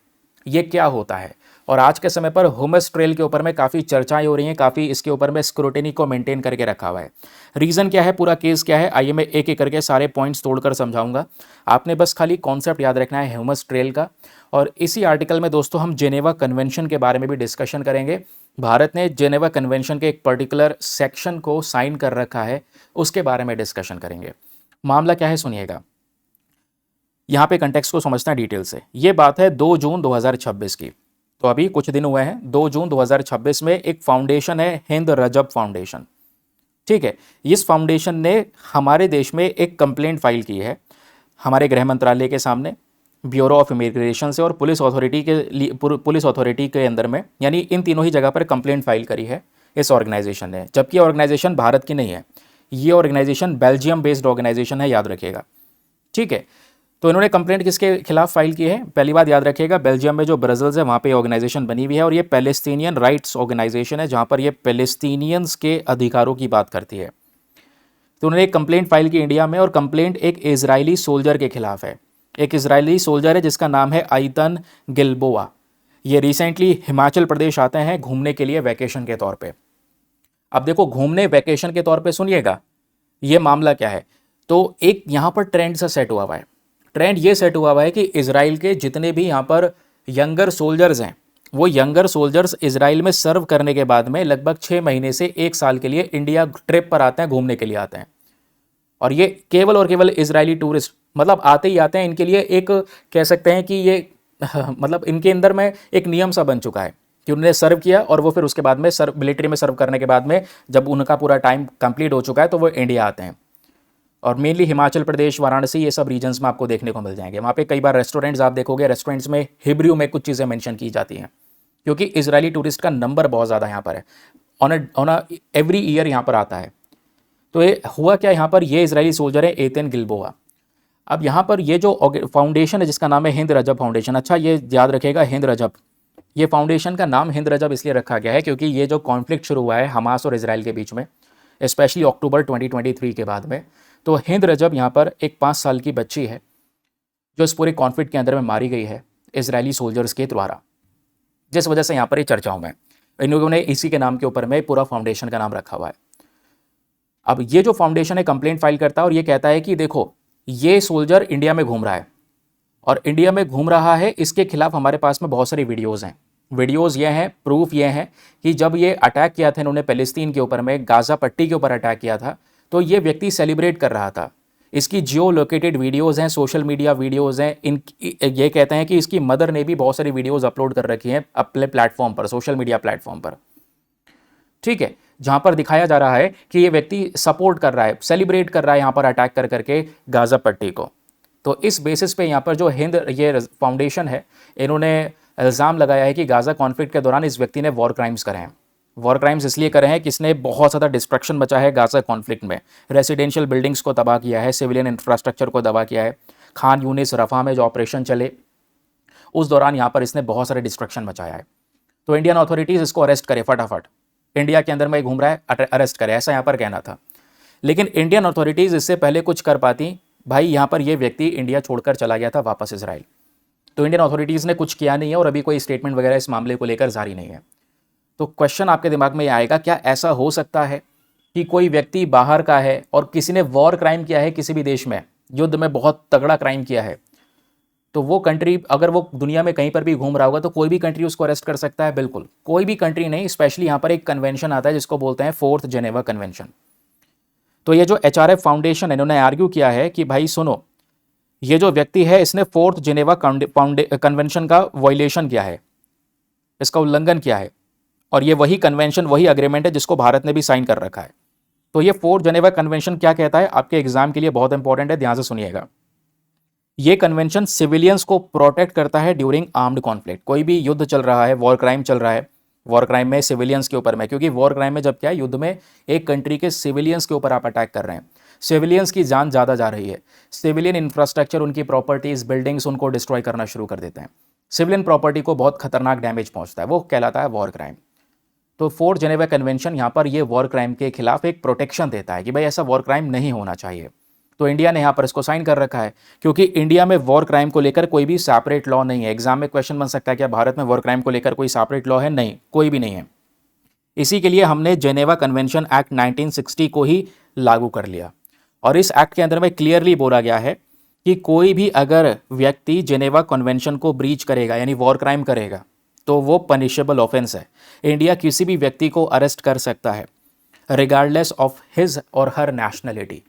ये क्या होता है? और आज के समय पर ह्यूमस ट्रेल के ऊपर में काफ़ी चर्चाएं हो रही हैं, काफ़ी इसके ऊपर में स्क्रूटिनी को मेंटेन करके रखा हुआ है। रीज़न क्या है, पूरा केस क्या है, आइए मैं एक एक करके सारे पॉइंट्स तोड़कर समझाऊंगा। आपने बस खाली कॉन्सेप्ट याद रखना है ह्यूमस ट्रेल का। और इसी आर्टिकल में दोस्तों हम जेनेवा कन्वेंशन के बारे में भी डिस्कशन करेंगे। भारत ने जेनेवा कन्वेंशन के एक पर्टिकुलर सेक्शन को साइन कर रखा है, उसके बारे में डिस्कशन करेंगे। मामला क्या है सुनिएगा, यहाँ पे कंटेक्स्ट को समझना डिटेल से। ये बात है 2 जून 2026 की, तो अभी कुछ दिन हुए हैं। 2 जून 2026 में एक फाउंडेशन है, हिंद रजब फाउंडेशन, ठीक है। इस फाउंडेशन ने हमारे देश में एक कंप्लेंट फाइल की है हमारे गृह मंत्रालय के सामने। ब्यूरो ऑफ इमिग्रेशन से और पुलिस अथॉरिटी के अंदर में, यानी इन तीनों ही जगह पर कंप्लेंट फाइल करी है इस ऑर्गेनाइजेशन ने। जबकि ऑर्गेनाइजेशन भारत की नहीं है, ये ऑर्गेनाइजेशन बेल्जियम बेस्ड ऑर्गेनाइजेशन है, याद रखिएगा। ठीक है, तो इन्होंने कंप्लेंट किसके खिलाफ फाइल की है? पहली बात याद रखिएगा, बेल्जियम में जो ब्रसल्स है वहाँ पे ऑर्गेनाइजेशन बनी हुई है और ये पैलेस्टीनियन राइट्स ऑर्गेनाइजेशन है, जहाँ पर ये पैलेस्टीनियंस के अधिकारों की बात करती है। तो उन्होंने एक कंप्लेंट फाइल की इंडिया में, और कंप्लेंट एक इजरायली सोल्जर के खिलाफ है। एक इजरायली सोल्जर है जिसका नाम है आइतन गिल्बोआ। ये रिसेंटली हिमाचल प्रदेश आते हैं घूमने के लिए वैकेशन के तौर पे। अब देखो, घूमने वैकेशन के तौर पे सुनिएगा ये मामला क्या है। तो एक यहाँ पर ट्रेंड सा सेट हुआ हुआ है। ट्रेंड ये सेट हुआ हुआ है कि इजराइल के जितने भी यहाँ पर यंगर सोल्जर्स हैं, वो यंगर सोल्जर्स इजराइल में सर्व करने के बाद में लगभग 6 महीने से 1 साल के लिए इंडिया ट्रिप पर आते हैं, घूमने के लिए आते हैं। और ये केवल और केवल इजरायली टूरिस्ट मतलब आते ही आते हैं। इनके लिए एक कह सकते हैं कि ये मतलब इनके अंदर में एक नियम सा बन चुका है कि उन्होंने सर्व किया और वो फिर उसके बाद में मिलिट्री में सर्व करने के बाद में जब उनका पूरा टाइम कंप्लीट हो चुका है तो वो इंडिया आते हैं। और मेनली हिमाचल प्रदेश, वाराणसी, ये सब रीजन्स में आपको देखने को मिल जाएंगे। वहाँ पे कई बार रेस्टोरेंट्स आप देखोगे, रेस्टोरेंट्स में हिब्रू में कुछ चीज़ें मेंशन की जाती हैं, क्योंकि इजरायली टूरिस्ट का नंबर बहुत ज़्यादा यहाँ पर है। ऑन एवरी ईयर यहाँ पर आता है। तो ये हुआ क्या, यहाँ पर ये इजरायली सोल्जर है एतन गिल्बोआ। अब यहाँ पर ये जो फाउंडेशन है जिसका नाम है हिंद रजब फाउंडेशन, अच्छा ये याद रखेगा हिंद रजब, ये फाउंडेशन का नाम हिंद रजब इसलिए रखा गया है क्योंकि ये जो कॉन्फ्लिक्ट शुरू हुआ है हमास और इजराइल के बीच में, स्पेशली अक्टूबर 2023 के बाद में, तो हिंद रजब यहाँ पर एक 5 साल की बच्ची है जो इस पूरे कॉन्फ्लिक्ट के अंदर में मारी गई है इजरायली सोल्जर्स के द्वारा, जिस वजह से यहाँ पर ये चर्चाओं में इन लोगों ने इसी के नाम के ऊपर में पूरा फाउंडेशन का नाम रखा हुआ है। अब ये जो फाउंडेशन है कंप्लेंट फाइल करता है और ये कहता है कि देखो ये सोल्जर इंडिया में घूम रहा है और इंडिया में घूम रहा है, इसके खिलाफ हमारे पास में बहुत सारी वीडियोज़ हैं। वीडियोज़ ये हैं, प्रूफ ये हैं कि जब ये अटैक किया था इन्होंने पैलेस्तीन के ऊपर में, गाज़ा पट्टी के ऊपर अटैक किया था, तो ये व्यक्ति सेलिब्रेट कर रहा था। इसकी जियो लोकेटेड वीडियोज़ हैं, सोशल मीडिया वीडियोज़ हैं। ये कहते हैं कि इसकी मदर ने भी बहुत सारी वीडियोज़ अपलोड कर रखी हैं अपने प्लेटफॉर्म पर, सोशल मीडिया प्लेटफॉर्म पर। ठीक है, जहां पर दिखाया जा रहा है कि ये व्यक्ति सपोर्ट कर रहा है, सेलिब्रेट कर रहा है यहाँ पर अटैक कर करके गाज़ा पट्टी को। तो इस बेसिस पे यहाँ पर जो हिंद ये फाउंडेशन है, इन्होंने इल्ज़ाम लगाया है कि गाज़ा कॉन्फ्लिक्ट के दौरान इस व्यक्ति ने वॉर क्राइम्स करे हैं। वॉर क्राइम्स इसलिए करे हैं कि इसने बहुत ज़्यादा डिस्ट्रक्शन मचा है गाज़ा कॉन्फ्लिक्ट में, रेसिडेंशियल बिल्डिंग्स को तबाह किया है, सिविलियन इंफ्रास्ट्रक्चर को तबाह किया है। खान यूनिस रफ़ा में जो ऑपरेशन चले उस दौरान यहाँ पर इसने बहुत सारे डिस्ट्रक्शन मचाया है। तो इंडियन अथॉरिटीज़ इसको अरेस्ट करे फटाफट, इंडिया के अंदर में घूम रहा है अरेस्ट करे, ऐसा यहाँ पर कहना था। लेकिन इंडियन अथॉरिटीज़ इससे पहले कुछ कर पाती, भाई यहाँ पर ये व्यक्ति इंडिया छोड़कर चला गया था वापस इजराइल, तो इंडियन अथॉरिटीज़ ने कुछ किया नहीं है और अभी कोई स्टेटमेंट वगैरह इस मामले को लेकर जारी नहीं है। तो क्वेश्चन आपके दिमाग में आएगा, क्या ऐसा हो सकता है कि कोई व्यक्ति बाहर का है और किसी ने वॉर क्राइम किया है किसी भी देश में, युद्ध में बहुत तगड़ा क्राइम किया है, तो वो कंट्री अगर वो दुनिया में कहीं पर भी घूम रहा होगा तो कोई भी कंट्री उसको अरेस्ट कर सकता है? बिल्कुल कोई भी कंट्री नहीं। स्पेशली यहाँ पर एक कन्वेंशन आता है जिसको बोलते हैं 4th जेनेवा कन्वेंशन। तो ये जो HRF फाउंडेशन है, इन्होंने आर्ग्यू किया है कि भाई सुनो, ये जो व्यक्ति है इसने 4th जेनेवा कन्वेंशन का वायलेशन किया है, इसका उल्लंघन किया है, और ये वही कन्वेंशन, वही अग्रीमेंट है जिसको भारत ने भी साइन कर रखा है। तो ये 4th जेनेवा कन्वेंशन क्या कहता है, आपके एग्जाम के लिए बहुत इंपॉर्टेंट है, ध्यान से सुनिएगा। ये कन्वेंशन सिविलियंस को प्रोटेक्ट करता है ड्यूरिंग आर्म्ड कॉन्फ्लिक्ट। कोई भी युद्ध चल रहा है, वॉर क्राइम चल रहा है, वॉर क्राइम में सिविलियंस के ऊपर में, क्योंकि वॉर क्राइम में जब क्या है, युद्ध में एक कंट्री के सिविलियंस के ऊपर आप अटैक कर रहे हैं, सिविलियंस की जान ज़्यादा जा रही है, सिविलियन इंफ्रास्ट्रक्चर, उनकी प्रॉपर्टीज़, बिल्डिंग्स, उनको डिस्ट्रॉय करना शुरू कर देते हैं, सिविलियन प्रॉपर्टी को बहुत खतरनाक डैमेज पहुँचता है, वो कहलाता है वॉर क्राइम। तो 4th जेनेवा कन्वेंशन यहाँ पर ये वॉर क्राइम के खिलाफ एक प्रोटेक्शन देता है कि भाई ऐसा वॉर क्राइम नहीं होना चाहिए। तो इंडिया ने यहाँ पर इसको साइन कर रखा है, क्योंकि इंडिया में वॉर क्राइम को लेकर कोई भी सेपरेट लॉ नहीं है। एग्जाम में क्वेश्चन बन सकता है क्या भारत में वॉर क्राइम को लेकर कोई सेपरेट लॉ है? नहीं, कोई भी नहीं है। इसी के लिए हमने जेनेवा कन्वेंशन एक्ट 1960 को ही लागू कर लिया, और इस एक्ट के अंदर में क्लियरली बोला गया है कि कोई भी अगर व्यक्ति जेनेवा कन्वेंशन को ब्रीच करेगा यानी वॉर क्राइम करेगा तो वो पनिशेबल ऑफेंस है। इंडिया किसी भी व्यक्ति को अरेस्ट कर सकता है रिगार्डलेस ऑफ हिज और हर नेशनलिटी।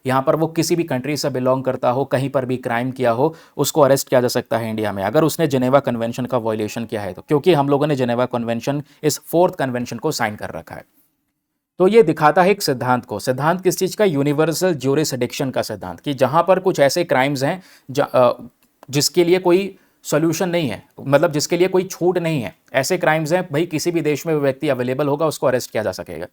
यहाँ पर वो किसी भी कंट्री से बिलोंग करता हो, कहीं पर भी क्राइम किया हो, उसको अरेस्ट किया जा सकता है इंडिया में, अगर उसने जेनेवा कन्वेंशन का वायलेशन किया है तो, क्योंकि हम लोगों ने जेनेवा कन्वेंशन, इस 4th कन्वेंशन को साइन कर रखा है। तो ये दिखाता है एक सिद्धांत को। सिद्धांत किस चीज़ का? यूनिवर्सल ज्यूरिसडिक्शन का सिद्धांत, कि जहाँ पर कुछ ऐसे क्राइम्स हैं जिसके लिए कोई सोल्यूशन नहीं है, मतलब जिसके लिए कोई छूट नहीं है। ऐसे क्राइम्स हैं भाई, किसी भी देश में वो व्यक्ति अवेलेबल होगा, उसको अरेस्ट किया जा सकेगा।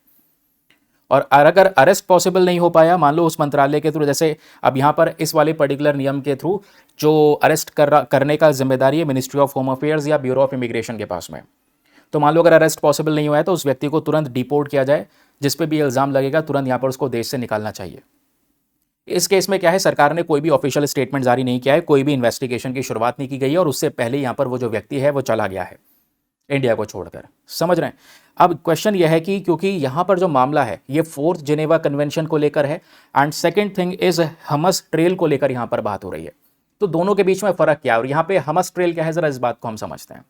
और अगर अरेस्ट पॉसिबल नहीं हो पाया, मान लो उस मंत्रालय के थ्रू, जैसे अब यहाँ पर इस वाले पर्टिकुलर नियम के थ्रू जो अरेस्ट करने का जिम्मेदारी है मिनिस्ट्री ऑफ होम अफेयर्स या ब्यूरो ऑफ इमिग्रेशन के पास में। तो मान लो अगर अरेस्ट पॉसिबल नहीं हुआ है तो उस व्यक्ति को तुरंत डिपोर्ट किया जाए, जिस पे भी इल्ज़ाम लगेगा तुरंत यहाँ पर उसको देश से निकालना चाहिए। इस केस में क्या है, सरकार ने कोई भी ऑफिशियल स्टेटमेंट जारी नहीं किया है, कोई भी इन्वेस्टिगेशन की शुरुआत नहीं की गई है, और उससे पहले यहाँ पर वो जो व्यक्ति है वो चला गया है इंडिया को छोड़कर। समझ रहे हैं? अब क्वेश्चन यह है कि क्योंकि यहाँ पर जो मामला है ये 4th जिनेवा कन्वेंशन को लेकर है, एंड सेकेंड थिंग इज हमस ट्रेल को लेकर यहाँ पर बात हो रही है। तो दोनों के बीच में फर्क क्या है, और यहाँ पे हमस ट्रेल क्या है, जरा इस बात को हम समझते हैं।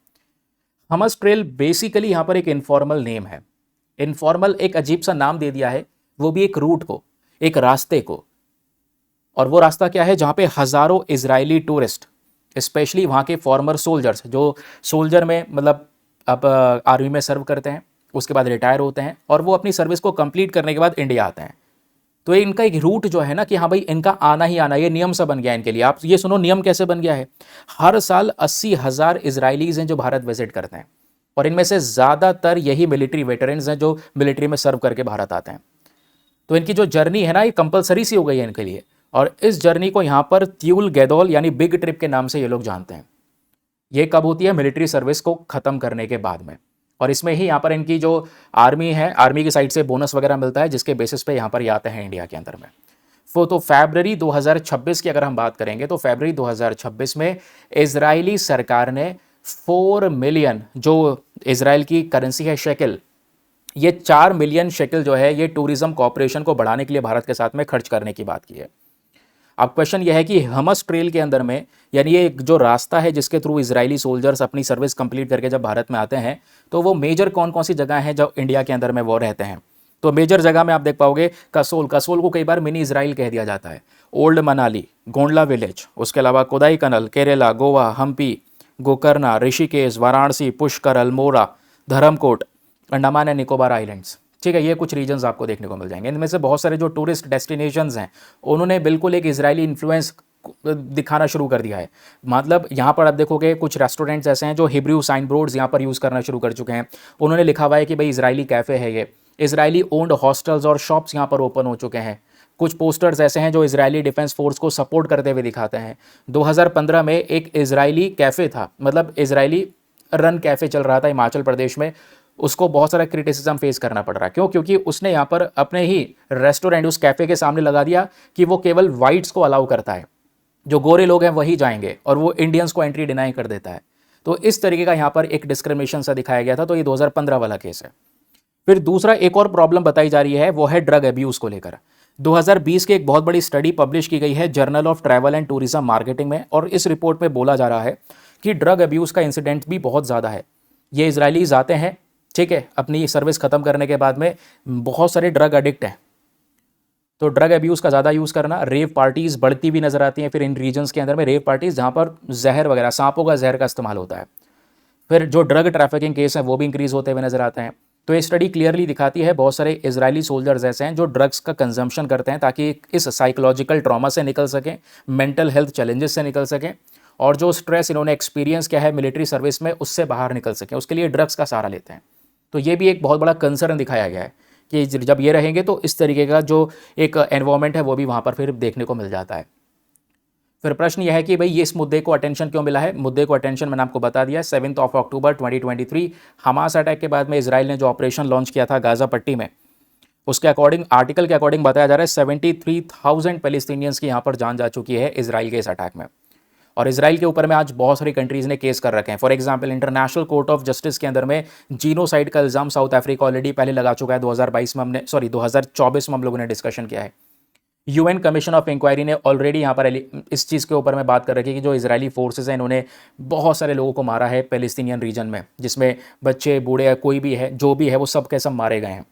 हमस ट्रेल बेसिकली यहाँ पर एक इनफॉर्मल नेम है। इनफॉर्मल एक अजीब सा नाम दे दिया है, वो भी एक रूट को, एक रास्ते को। और वो रास्ता क्या है, जहाँ पे हजारों इजरायली टूरिस्ट, स्पेशली वहाँ के फॉर्मर सोल्जर्स, जो सोल्जर में मतलब अब आर्मी में सर्व करते हैं, उसके बाद रिटायर होते हैं, और वो अपनी सर्विस को कंप्लीट करने के बाद इंडिया आते हैं। तो इनका एक रूट जो है ना कि हाँ भाई इनका आना ही आना, ये नियम सा बन गया है इनके लिए। आप ये सुनो नियम कैसे बन गया है। हर साल 80,000 इजरायलीज हैं जो भारत विजिट करते हैं, और इनमें से ज़्यादातर यही मिलिट्री वेटरन्स हैं जो मिलिट्री में सर्व करके भारत आते हैं। तो इनकी जो जर्नी है ना ये कंपलसरी सी हो गई है इनके लिए, और इस जर्नी को यहाँ पर त्यूल गैदोल यानी बिग ट्रिप के नाम से ये लोग जानते हैं। ये कब होती है, मिलिट्री सर्विस को ख़त्म करने के बाद में, और इसमें ही यहाँ पर इनकी जो आर्मी है, आर्मी की साइड से बोनस वगैरह मिलता है, जिसके बेसिस पे यहाँ पर ये आते हैं इंडिया के अंदर में। तो फरवरी 2026 की अगर हम बात करेंगे तो फरवरी 2026 में इजरायली सरकार ने 4 मिलियन, जो इजराइल की करेंसी है शेकिल, ये 4 मिलियन शेकिल जो है ये टूरिज्म कॉर्पोरेशन को बढ़ाने के लिए भारत के साथ में खर्च करने की बात की है। अब क्वेश्चन यह है कि हमस ट्रेल के अंदर में, यानी ये जो रास्ता है जिसके थ्रू इजरायली सोल्जर्स अपनी सर्विस कंप्लीट करके जब भारत में आते हैं, तो वो मेजर कौन कौन सी जगह हैं जो इंडिया के अंदर में वो रहते हैं। तो मेजर जगह में आप देख पाओगे कसोल को कई बार मिनी इजराइल कह दिया जाता है, ओल्ड मनाली, गोंडला विलेज, उसके अलावा कोदाई कनल, केरला, गोवा, हम्पी, गोकर्णा, ऋषिकेश, वाराणसी, पुष्कर, अल्मोड़ा, धर्मकोट, अंडमान एंड निकोबार आइलैंड्स। ठीक है, ये कुछ रीजन्स आपको देखने को मिल जाएंगे। इनमें से बहुत सारे जो टूरिस्ट डेस्टिनेशंस हैं उन्होंने बिल्कुल एक इजरायली इन्फ्लुएंस दिखाना शुरू कर दिया है। मतलब यहाँ पर आप देखोगे कुछ रेस्टोरेंट्स ऐसे हैं जो हिब्रू साइन बोर्ड्स यहाँ पर यूज़ करना शुरू कर चुके हैं। उन्होंने लिखा हुआ है कि भाई इजरायली कैफ़े है ये, इजरायली ओन्ड हॉस्टल्स और शॉप्स यहाँ पर ओपन हो चुके हैं। कुछ पोस्टर्स ऐसे हैं जो इजरायली डिफेंस फोर्स को सपोर्ट करते हुए दिखाते हैं। 2015 में एक इजरायली कैफ़े था, मतलब इजरायली रन कैफ़े चल रहा था हिमाचल प्रदेश में, उसको बहुत सारा क्रिटिसिज्म फेस करना पड़ रहा है। क्यों? क्योंकि उसने यहाँ पर अपने ही रेस्टोरेंट उस कैफ़े के सामने लगा दिया कि वो केवल वाइट्स को अलाउ करता है, जो गोरे लोग हैं वही जाएंगे, और वो इंडियंस को एंट्री डिनाई कर देता है। तो इस तरीके का यहाँ पर एक डिस्क्रिमिनेशन सा दिखाया गया था। तो ये 2015 वाला केस है। फिर दूसरा एक और प्रॉब्लम बताई जा रही है, वो है ड्रग अब्यूज़ को लेकर। 2020 की एक बहुत बड़ी स्टडी पब्लिश की गई है journal of travel and tourism marketing में, और इस रिपोर्ट में बोला जा रहा है कि ड्रग अब्यूज़ का इंसिडेंट भी बहुत ज़्यादा है। ये इजरायलीज आते हैं, ठीक है, अपनी सर्विस ख़त्म करने के बाद में बहुत सारे ड्रग एडिक्ट हैं, तो ड्रग अब्यूज़ का ज़्यादा यूज़ करना, रेव पार्टीज़ बढ़ती भी नज़र आती हैं। फिर इन रीजन्स के अंदर में रेव पार्टीज़ जहाँ पर जहर वगैरह, सांपों का जहर का इस्तेमाल होता है। फिर जो ड्रग ट्रैफिकिंग केस हैं वो भी इंक्रीज़ होते हुए नज़र आते हैं। तो ये स्टडी क्लियरली दिखाती है बहुत सारे इजरायली सोल्जर्स ऐसे हैं जो ड्रग्स का कंजम्पशन करते हैं ताकि इस साइकोलॉजिकल ट्रॉमा से निकल सकें, मेंटल हेल्थ चैलेंजेस से निकल सकें, और जो स्ट्रेस इन्होंने एक्सपीरियंस किया है मिलिट्री सर्विस में उससे बाहर निकल सकें, उसके लिए ड्रग्स का सहारा लेते हैं। तो ये भी एक बहुत बड़ा कंसर्न दिखाया गया है कि जब ये रहेंगे तो इस तरीके का जो एक एनवायरनमेंट है वो भी वहाँ पर फिर देखने को मिल जाता है। फिर प्रश्न यह है कि भाई ये इस मुद्दे को अटेंशन क्यों मिला है। मुद्दे को अटेंशन मैंने आपको बता दिया। 7 अक्टूबर 2023 हमास अटैक के बाद में इजराइल ने जो ऑपरेशन लॉन्च किया था गाज़ा पट्टी में, उसके अकॉर्डिंग, आर्टिकल के अकॉर्डिंग बताया जा रहा है 73,000 पैलेस्टीनियंस की यहाँ पर जान जा चुकी है इजराइल के इस अटैक में। और इजराइल के ऊपर में आज बहुत सारी कंट्रीज़ ने केस कर रखे हैं। For example international court of justice के अंदर में जीनोसाइड का इल्ज़ाम साउथ अफ्रीका ऑलरेडी पहले लगा चुका है। 2024 में हम लोगों ने डिस्कशन किया है। यूएन कमीशन ऑफ इंक्वायरी ने ऑलरेडी यहाँ पर इस चीज़ के ऊपर में बात कर रखी है कि जो इजरायली फोर्सेस हैं इन्होंने बहुत सारे लोगों को मारा है पैलेस्टीनियन रीजन में, जिसमें बच्चे, बूढ़े, कोई भी है, जो भी है वो सब के सब मारे गए हैं।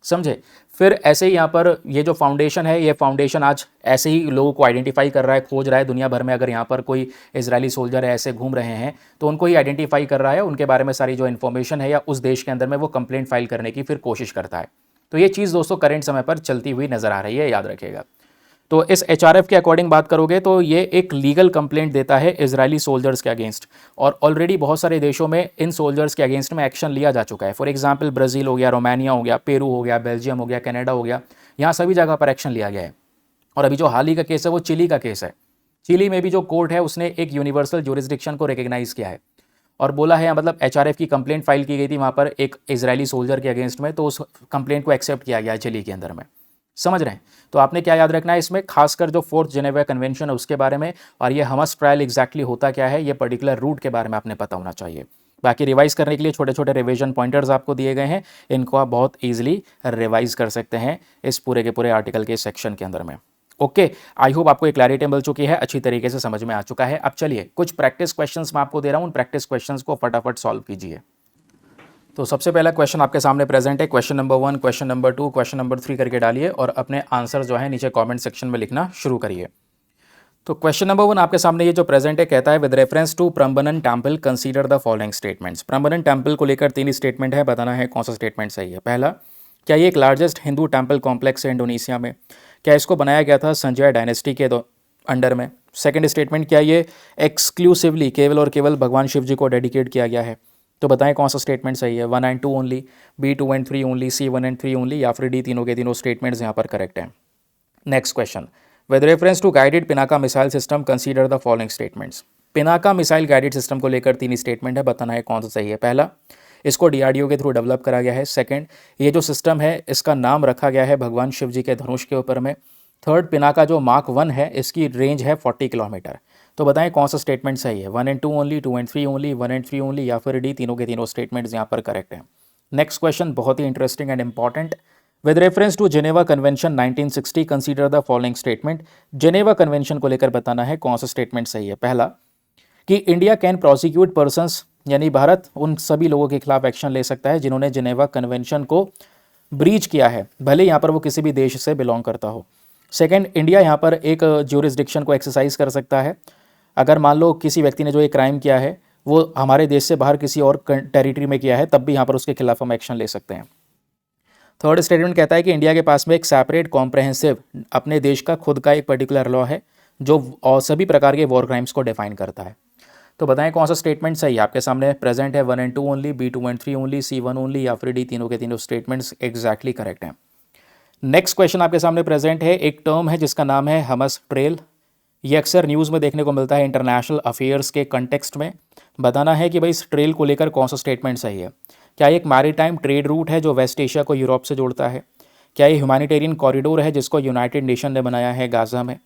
समझे। फिर ऐसे ही यहाँ पर ये जो फाउंडेशन है, ये फाउंडेशन आज ऐसे ही लोगों को आइडेंटिफाई कर रहा है, खोज रहा है दुनिया भर में। अगर यहाँ पर कोई इजरायली सोल्जर है ऐसे घूम रहे हैं तो उनको ही आइडेंटिफाई कर रहा है, उनके बारे में सारी जो इन्फॉर्मेशन है या उस देश के अंदर में वो कंप्लेंट फाइल करने की फिर कोशिश करता है। तो ये चीज़ दोस्तों करंट समय पर चलती हुई नज़र आ रही है, याद रखिएगा। तो इस HRF के अकॉर्डिंग बात करोगे तो ये एक लीगल कंप्लेंट देता है इजरायली सोल्जर्स के अगेंस्ट, और ऑलरेडी बहुत सारे देशों में इन सोल्जर्स के अगेंस्ट में एक्शन लिया जा चुका है। फॉर एग्जांपल ब्राज़ील हो गया, रोमानिया हो गया, पेरू हो गया, बेल्जियम हो गया, कनाडा हो गया, यहाँ सभी जगह पर एक्शन लिया गया है। और अभी जो हाल ही का केस है वो चिली का केस है। चिली में भी जो कोर्ट है उसने एक यूनिवर्सल ज्यूरिसडिक्शन को रिकग्नाइज किया है और बोला है, मतलब HRF की कंप्लेंट फाइल की गई थी वहाँ पर एक इजरायली सोल्जर के अगेंस्ट में, तो उस कंप्लेंट को एक्सेप्ट किया गया है चिली के अंदर में। समझ रहे हैं? तो आपने क्या याद रखना है इसमें, खासकर जो 4th जेनेवा कन्वेंशन है उसके बारे में, और ये हमस ट्रायल एग्जैक्टली होता क्या है, ये पर्टिकुलर रूट के बारे में आपने पता होना चाहिए। बाकी रिवाइज करने के लिए छोटे छोटे रिवीजन पॉइंटर्स आपको दिए गए हैं, इनको आप बहुत ईजिली रिवाइज कर सकते हैं इस पूरे के पूरे आर्टिकल के सेक्शन के अंदर में। ओके, आई होप आपको एक क्लैरिटी मिल चुकी है, अच्छी तरीके से समझ में आ चुका है। अब चलिए कुछ प्रैक्टिस क्वेश्चंस मैं आपको दे रहा हूँ, उन प्रैक्टिस क्वेश्चंस को फटाफट सॉल्व कीजिए। तो सबसे पहला क्वेश्चन आपके सामने प्रेजेंट है, question number 1, question number 2, question number 3 करके डालिए और अपने आंसर जो है नीचे कमेंट सेक्शन में लिखना शुरू करिए। तो क्वेश्चन नंबर 1 आपके सामने ये जो प्रेजेंट है कहता है, with reference to Prambanan temple consider the following statements. Prambanan temple को लेकर 3 स्टेटमेंट है, बताना है कौन सा स्टेटमेंट सही है। पहला, क्या ये एक लार्जेस्ट हिंदू टेम्पल कॉम्प्लेक्स है इंडोनेशिया में? क्या इसको बनाया गया था संजय डायनेस्टी के अंडर में? सेकंड स्टेटमेंट, क्या ये एक्सक्लूसिवली केवल और केवल भगवान शिव जी को डेडिकेट किया गया है? तो बताएं कौन सा स्टेटमेंट सही है। 1 and 2 only, B 2 and 3 only, C 1 and 3 only, या फिर डी तीनों के तीनों स्टेटमेंट्स यहाँ पर करेक्ट हैं। Next question, with reference to guided Pinaka missile system consider the following statements. Pinaka missile guided system को लेकर 3 स्टेटमेंट है, बताना है कौन सा सही है। पहला, इसको DRDO के थ्रू डेवलप करा गया है। सेकंड, ये जो सिस्टम है इसका नाम रखा गया है भगवान शिव जी के धनुष के ऊपर में। थर्ड, पिनाका जो Mark 1 है इसकी रेंज है 40 किलोमीटर। तो बताएं कौन सा स्टेटमेंट सही है। 1 and 2 only, 2 and 3 only, 1 and 3 only, या फिर डी तीनों के तीनों स्टेटमेंट्स यहाँ पर करेक्ट हैं। नेक्स्ट क्वेश्चन बहुत ही interesting and important, with reference to Geneva convention 1960 consider the following statement. Geneva convention को लेकर बताना है कौन सा स्टेटमेंट सही है। पहला, कि इंडिया कैन प्रोसिक्यूट पर्सन्स, यानी भारत उन सभी लोगों के खिलाफ एक्शन ले सकता है जिन्होंने जेनेवा कन्वेंशन को ब्रीच किया है, भले यहाँ पर वो किसी भी देश से बिलोंग करता हो। सेकेंड, इंडिया यहाँ पर एक ज्यूरिसडिक्शन को एक्सरसाइज कर सकता है अगर मान लो किसी व्यक्ति ने जो एक क्राइम किया है वो हमारे देश से बाहर किसी और टेरिटरी में किया है, तब भी यहाँ पर उसके खिलाफ हम एक्शन ले सकते हैं। थर्ड स्टेटमेंट कहता है कि इंडिया के पास में एक सेपरेट कॉम्प्रहेंसिव अपने देश का खुद का एक पर्टिकुलर लॉ है जो और सभी प्रकार के वॉर क्राइम्स को डिफाइन करता है। तो बताएं कौन सा स्टेटमेंट सही है। आपके सामने प्रेजेंट है 1 and 2 only, B 2 and 3 only, C 1 only, या फिर डी तीनों के तीनों स्टेटमेंट्स एग्जैक्टली करेक्ट हैं। नेक्स्ट क्वेश्चन आपके सामने प्रेजेंट है, एक टर्म है जिसका नाम है हमस ट्रेल। ये अक्सर न्यूज़ में देखने को मिलता है इंटरनेशनल अफेयर्स के कंटेक्स्ट में। बताना है कि भाई इस ट्रेल को लेकर कौन सा स्टेटमेंट सही है। क्या ये एक मैरीटाइम ट्रेड रूट है जो वेस्ट एशिया को यूरोप से जोड़ता है? क्या ये ह्यूमैनिटेरियन कॉरिडोर है जिसको यूनाइटेड नेशन ने बनाया है गाज़ा में?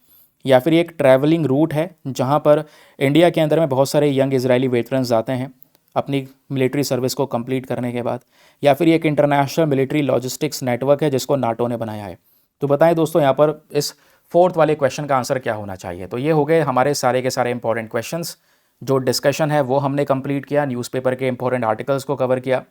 या फिर एक ट्रैवलिंग रूट है जहाँ पर इंडिया के अंदर में बहुत सारे यंग इजरायली वेटरन्स आते हैं अपनी मिलिट्री सर्विस को कंप्लीट करने के बाद? या फिर ये एक इंटरनेशनल मिलिट्री लॉजिस्टिक्स नेटवर्क है जिसको नाटो ने बनाया है? तो बताएं दोस्तों यहाँ पर इस 4th वाले क्वेश्चन का आंसर क्या होना चाहिए। तो ये हो गए हमारे सारे के सारे इंपॉर्टेंट क्वेश्चंस। जो डिस्कशन है वो हमने कंप्लीट किया, न्यूज़पेपर के इंपॉर्टेंट आर्टिकल्स को कवर किया,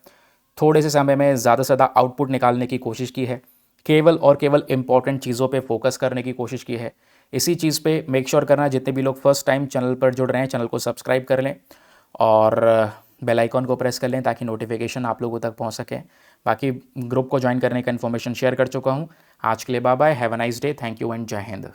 थोड़े से समय में ज़्यादा से ज़्यादा आउटपुट निकालने की कोशिश की है, केवल और केवल इंपॉर्टेंट चीज़ों पे फोकस करने की कोशिश की है। इसी चीज़ पे मेक श्योर करना जितने भी लोग फर्स्ट टाइम चैनल पर जुड़ रहे हैं चैनल को सब्सक्राइब कर लें और बेल आइकॉन को प्रेस कर लें ताकि नोटिफिकेशन आप लोगों तक पहुंच सके। बाकी ग्रुप को ज्वाइन करने का इन्फॉर्मेशन शेयर कर चुका हूं। आज के लिए bye bye, have a nice day, thank you and जय हिंद।